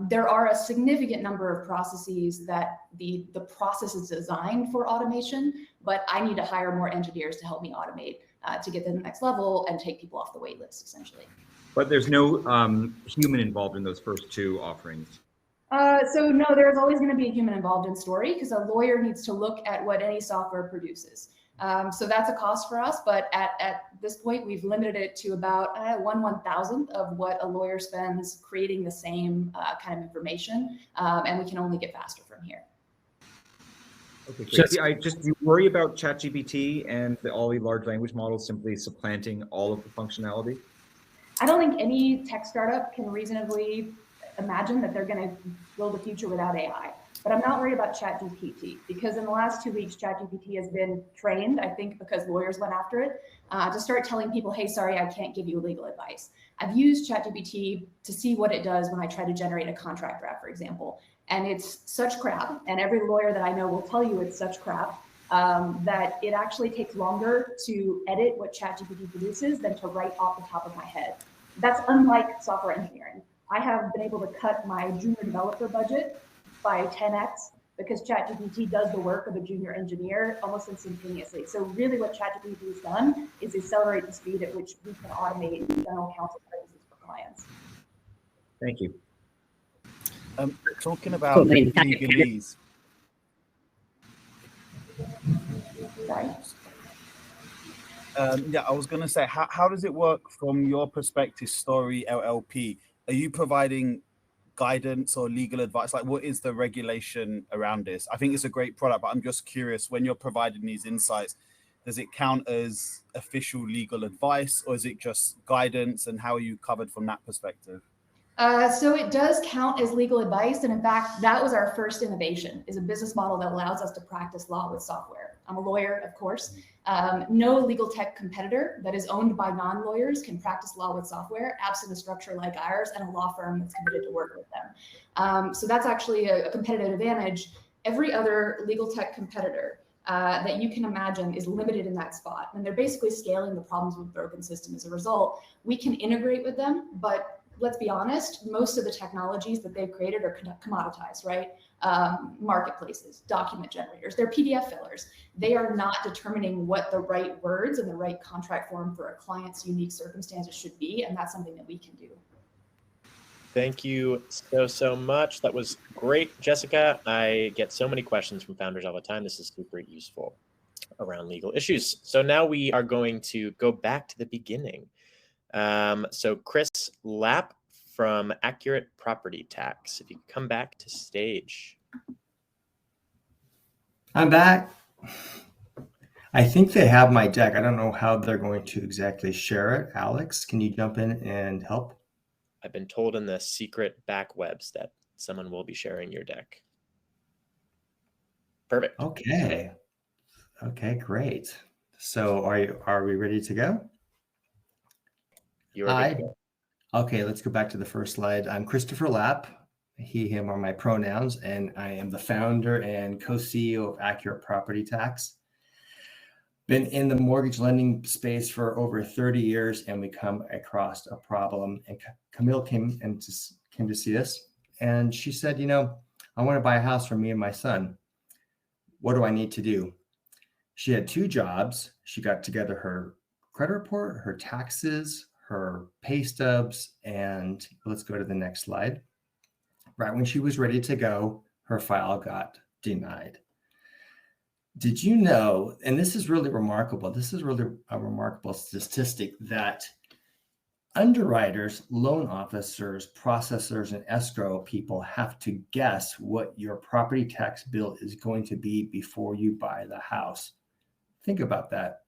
There are a significant number of processes that the process is designed for automation, but I need to hire more engineers to help me automate to get to the next level and take people off the wait list, essentially. But there's no human involved in those first 2 offerings. So no, there's always going to be a human involved in Story because a lawyer needs to look at what any software produces. So that's a cost for us, but at this point, we've limited it to about 1/1000th of what a lawyer spends creating the same kind of information, and we can only get faster from here. Okay, great. Do you worry about ChatGPT and all the large language models simply supplanting all of the functionality? I don't think any tech startup can reasonably imagine that they're going to build a future without AI. But I'm not worried about ChatGPT because in the last 2 weeks, ChatGPT has been trained, I think because lawyers went after it, to start telling people, hey, sorry, I can't give you legal advice. I've used ChatGPT to see what it does when I try to generate a contract draft, for example. And it's such crap, and every lawyer that I know will tell you it's such crap, that it actually takes longer to edit what ChatGPT produces than to write off the top of my head. That's unlike software engineering. I have been able to cut my junior developer budget by 10x because ChatGPT does the work of a junior engineer almost instantaneously. So really what ChatGPT has done is accelerate the speed at which we can automate general counsel services for clients. Thank you. Talking about legalese. Sorry? Yeah, I was going to say, how does it work from your perspective, Story LLP? Are you providing guidance or legal advice? Like, what is the regulation around this? I think it's a great product, but I'm just curious, when you're providing these insights, does it count as official legal advice, or is it just guidance, and how are you covered from that perspective? So it does count as legal advice. And in fact, that was our first innovation, is a business model that allows us to practice law with software. I'm a lawyer, of course. No legal tech competitor that is owned by non-lawyers can practice law with software, absent a structure like ours and a law firm that's committed to work with them. So that's actually a competitive advantage. Every other legal tech competitor that you can imagine is limited in that spot. And they're basically scaling the problems with broken system. As a result, we can integrate with them, but let's be honest, most of the technologies that they've created are commoditized, right? Marketplaces, document generators, they're PDF fillers. They are not determining what the right words and the right contract form for a client's unique circumstances should be, and that's something that we can do. Thank you so much. That was great, Jessica. I get so many questions from founders all the time. This is super useful around legal issues. So now we are going to go back to the beginning. So Chris Lapp from Accurate Property Tax, if you come back to stage. I'm back. I think they have my deck. I don't know how they're going to exactly share it. Alex, can you jump in and help? I've been told in the secret back webs that someone will be sharing your deck. Perfect. Okay. Okay, great. So are we ready to go? You are good to go. Okay, let's go back to the first slide. I'm Christopher Lapp. He, him are my pronouns, and I am the founder and co-CEO of Accurate Property Tax. Been in the mortgage lending space for over 30 years, and we come across a problem. And Camille came to see us, and she said, I want to buy a house for me and my son. What do I need to do? She had 2 jobs. She got together her credit report, her taxes, her pay stubs, and let's go to the next slide. Right when she was ready to go, her file got denied. Did you know, and this is really remarkable, this is really a remarkable statistic, that underwriters, loan officers, processors, and escrow people have to guess what your property tax bill is going to be before you buy the house. Think about that.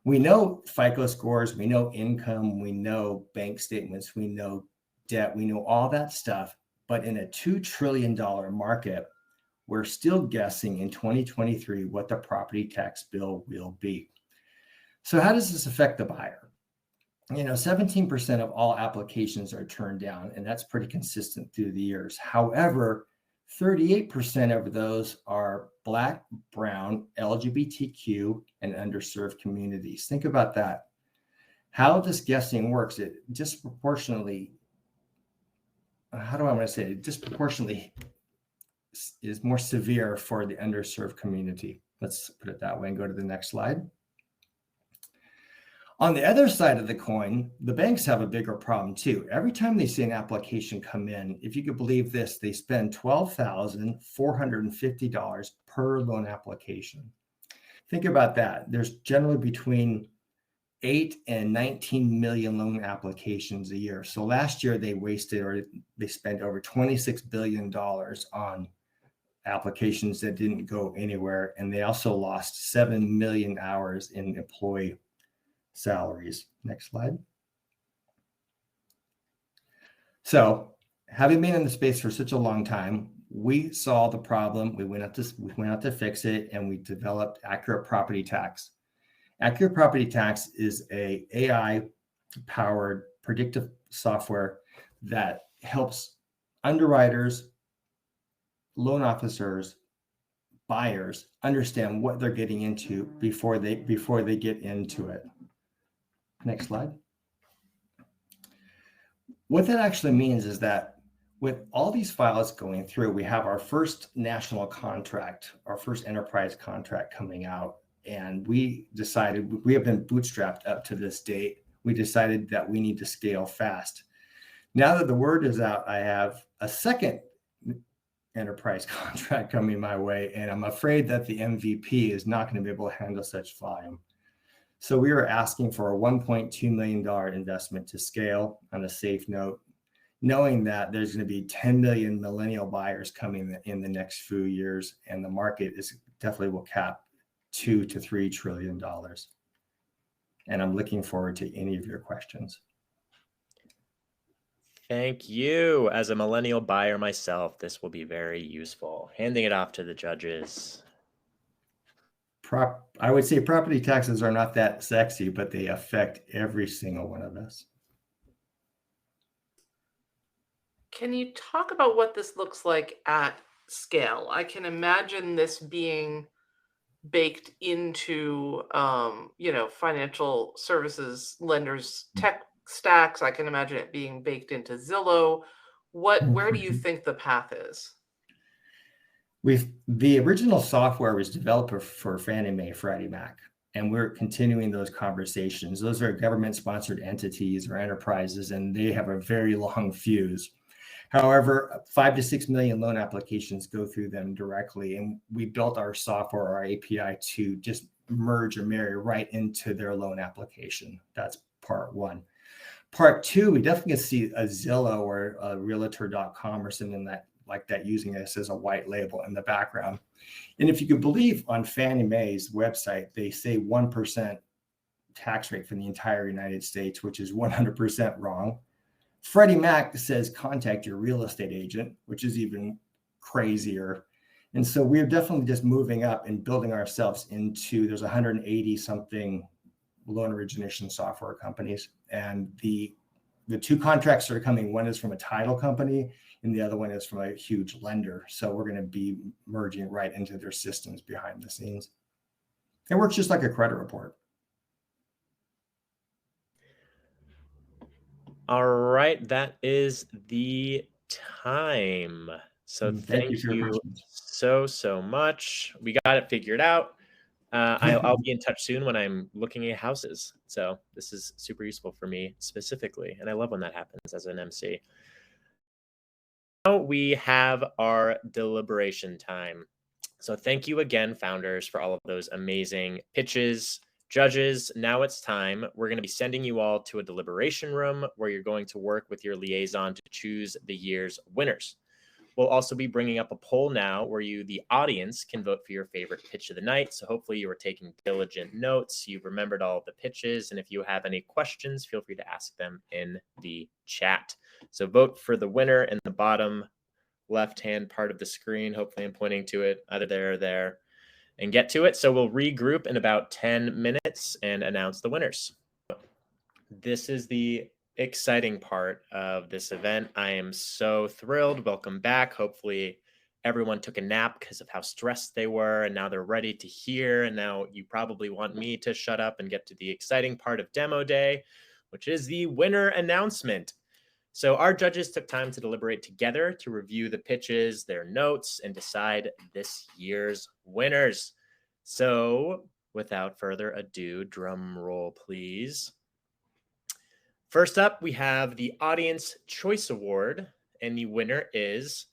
We know FICO scores, we know income, we know bank statements, we know debt, we know all that stuff. But in a $2 trillion market, we're still guessing in 2023 what the property tax bill will be. So how does this affect the buyer? 17% of all applications are turned down, and that's pretty consistent through the years. However, 38% of those are Black, Brown, LGBTQ, and underserved communities. Think about that. How this guessing works, it disproportionately, disproportionately is more severe for the underserved community. Let's put it that way and go to the next slide. On the other side of the coin, the banks have a bigger problem too. Every time they see an application come in, if you could believe this, they spend $12,450 per loan application. Think about that. There's generally between 8 and 19 million loan applications a year. So last year they spent over $26 billion on applications that didn't go anywhere. And they also lost 7 million hours in employee salaries. Next slide. So having been in the space for such a long time, we saw the problem. We went out to fix it, and we developed Accurate Property Tax. Accurate Property Tax is a AI-powered predictive software that helps underwriters, loan officers, buyers understand what they're getting into before they get into it. Next slide. What that actually means is that with all these files going through, we have our first national contract, our first enterprise contract coming out. And we decided, we have been bootstrapped up to this date. We decided that we need to scale fast. Now that the word is out, I have a second enterprise contract coming my way, and I'm afraid that the MVP is not going to be able to handle such volume. So we are asking for a $1.2 million investment to scale on a safe note, knowing that there's going to be 10 million millennial buyers coming in the next few years, and the market is definitely will cap $2 to $3 trillion. And I'm looking forward to any of your questions. Thank you. As a millennial buyer myself, this will be very useful. Handing it off to the judges. I would say property taxes are not that sexy, but they affect every single one of us. Can you talk about what this looks like at scale? I can imagine this being baked into, financial services lenders' tech stacks. I can imagine it being baked into Zillow. Where do you think the path is? The original software was developed for Fannie Mae, Freddie Mac, and we're continuing those conversations. Those are government-sponsored entities or enterprises, and they have a very long fuse. However, 5 to 6 million loan applications go through them directly, and we built our software, our API, to just merge or marry right into their loan application. That's part one. Part two, we definitely see a Zillow or a Realtor.com or something like that using this as a white label in the background. And if you could believe, on Fannie Mae's website, they say 1% tax rate for the entire United States, which is 100% wrong. Freddie Mac says contact your real estate agent, which is even crazier. And so we're definitely just moving up and building ourselves into, there's 180 something loan origination software companies. And the two contracts that are coming, one is from a title company and the other one is from a huge lender. So we're going to be merging right into their systems behind the scenes. It works just like a credit report. All right, that is the time. So thank you so much. We got it figured out. I'll be in touch soon when I'm looking at houses. So this is super useful for me specifically. And I love when that happens as an MC. Now we have our deliberation time. So thank you again, founders, for all of those amazing pitches. Judges, now it's time. We're going to be sending you all to a deliberation room where you're going to work with your liaison to choose the year's winners. We'll also be bringing up a poll now where you, the audience, can vote for your favorite pitch of the night. So hopefully you were taking diligent notes. You've remembered all of the pitches. And if you have any questions, feel free to ask them in the chat. So vote for the winner in the bottom left-hand part of the screen. Hopefully I'm pointing to it either there or there. And get to it. So we'll regroup in about 10 minutes and announce the winners. This is the exciting part of this event. I am so thrilled. Welcome back. Hopefully everyone took a nap because of how stressed they were, and now they're ready to hear. And now you probably want me to shut up and get to the exciting part of demo day, which is the winner announcement. So our judges took time to deliberate together to review the pitches, their notes, and decide this year's winners. So without further ado, drum roll, please. First up, we have the Audience Choice Award, and the winner is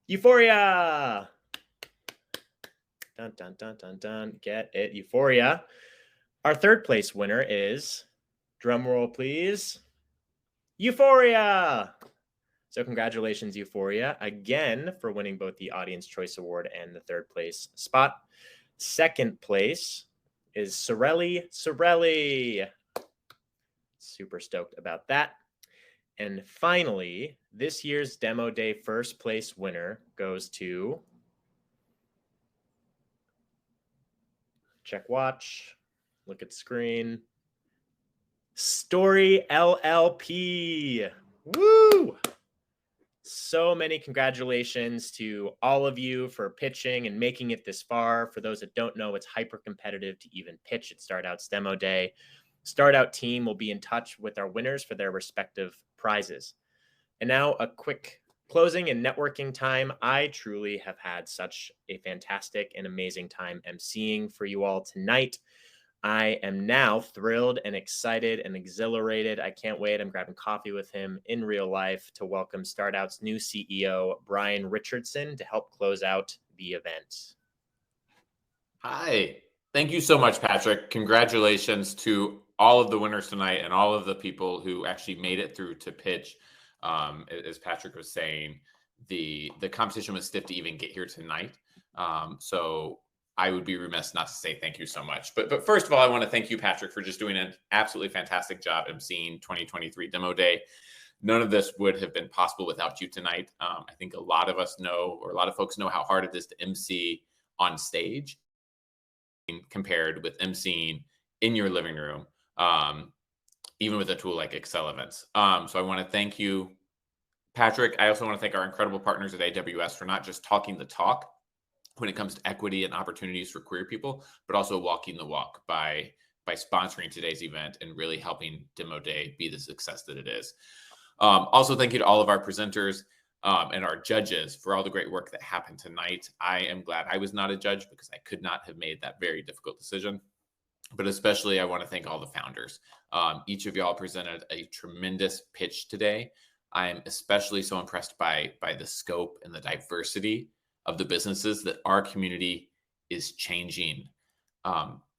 Euphoria. Dun, dun, dun, dun, dun. Get it, Euphoria. Our third place winner is, drum roll, please, Euphoria. So congratulations, Euphoria, again for winning both the Audience Choice Award and the third place spot. Second place is Sorelli. Super stoked about that. And finally, this year's Demo Day first place winner goes to, check watch, look at screen, Story LLP. Woo! So many congratulations to all of you for pitching and making it this far. For those that don't know, it's hyper competitive to even pitch at StartOut's Demo Day. StartOut team will be in touch with our winners for their respective prizes. And now a quick closing and networking time. I truly have had such a fantastic and amazing time emceeing for you all tonight. I am now thrilled and excited and exhilarated. I can't wait. I'm grabbing coffee with him in real life to welcome StartOut's new CEO, Brian Richardson, to help close out the event. Hi. Thank you so much, Patrick. Congratulations to all of the winners tonight and all of the people who actually made it through to pitch. As Patrick was saying, the competition was stiff to even get here tonight. So I would be remiss not to say thank you so much. But first of all, I want to thank you, Patrick, for just doing an absolutely fantastic job emceeing 2023 Demo Day. None of this would have been possible without you tonight. I think a lot of us know, or a lot of folks know, how hard it is to MC on stage compared with emceeing in your living room, even with a tool like Excel Events. So I want to thank you, Patrick. I also want to thank our incredible partners at AWS for not just talking the talk when it comes to equity and opportunities for queer people, but also walking the walk by sponsoring today's event and really helping Demo Day be the success that it is. Also, thank you to all of our presenters and our judges for all the great work that happened tonight. I am glad I was not a judge because I could not have made that very difficult decision. But especially, I want to thank all the founders. Each of y'all presented a tremendous pitch today. I am especially so impressed by the scope and the diversity of the businesses that our community is changing.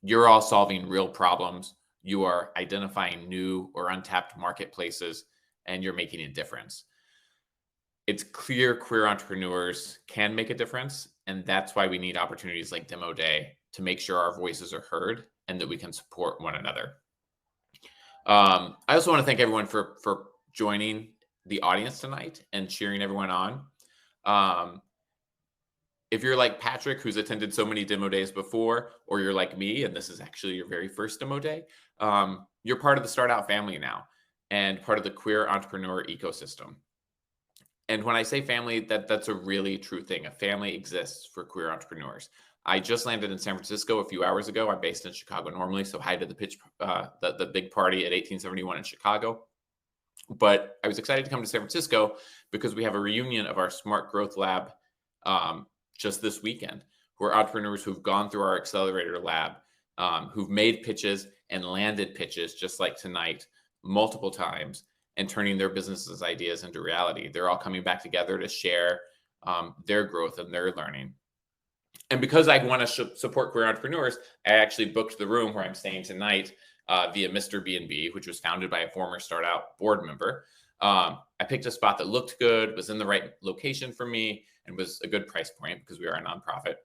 You're all solving real problems. You are identifying new or untapped marketplaces, and you're making a difference. It's clear queer entrepreneurs can make a difference, and that's why we need opportunities like Demo Day to make sure our voices are heard and that we can support one another. I also want to thank everyone for joining the audience tonight and cheering everyone on. If you're like Patrick, who's attended so many Demo Days before, or you're like me, and this is actually your very first Demo Day, you're part of the StartOut family now and part of the queer entrepreneur ecosystem. And when I say family, that's a really true thing. A family exists for queer entrepreneurs. I just landed in San Francisco a few hours ago. I'm based in Chicago normally, so hi to the pitch, the big party at 1871 in Chicago. But I was excited to come to San Francisco because we have a reunion of our Smart Growth Lab just this weekend, where entrepreneurs who've gone through our accelerator lab, who've made pitches and landed pitches just like tonight multiple times and turning their businesses ideas into reality. They're all coming back together to share their growth and their learning. And because I want to support queer entrepreneurs, I actually booked the room where I'm staying tonight via Mr. B&B, which was founded by a former StartOut board member. I picked a spot that looked good, was in the right location for me, and was a good price point because we are a nonprofit.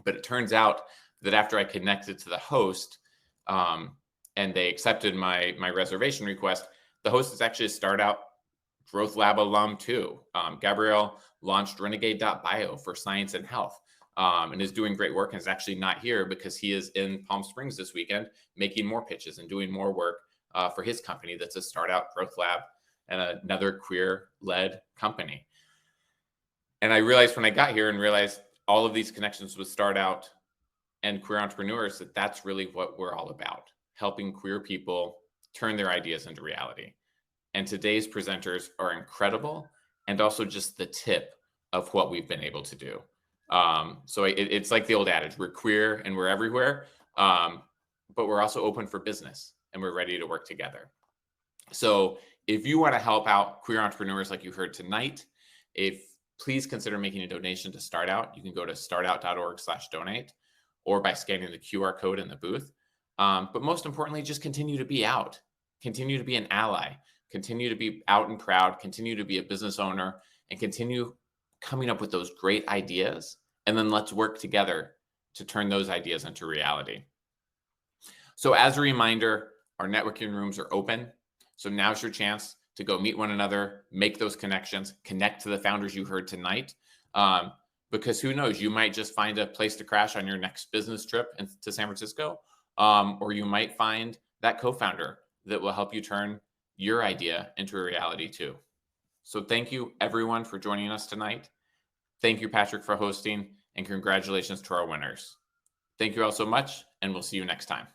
But it turns out that after I connected to the host and they accepted my reservation request, the host is actually a StartOut Growth Lab alum too. Gabrielle launched Renegade.bio for science and health and is doing great work, and is actually not here because he is in Palm Springs this weekend making more pitches and doing more work for his company that's a StartOut Growth Lab and another queer-led company. And I realized when I got here and realized all of these connections with StartOut and queer entrepreneurs, that that's really what we're all about, helping queer people turn their ideas into reality. And today's presenters are incredible and also just the tip of what we've been able to do. So it's like the old adage, we're queer and we're everywhere, but we're also open for business and we're ready to work together. So if you want to help out queer entrepreneurs like you heard tonight, please consider making a donation to StartOut. You can go to startout.org/donate or by scanning the QR code in the booth. But most importantly, just continue to be out, continue to be an ally, continue to be out and proud, continue to be a business owner, and continue coming up with those great ideas. And then let's work together to turn those ideas into reality. So as a reminder, our networking rooms are open. So now's your chance to go meet one another, make those connections, connect to the founders you heard tonight. Because who knows, you might just find a place to crash on your next business trip to San Francisco. Or you might find that co-founder that will help you turn your idea into a reality too. So thank you everyone for joining us tonight. Thank you, Patrick, for hosting, and congratulations to our winners. Thank you all so much, and we'll see you next time.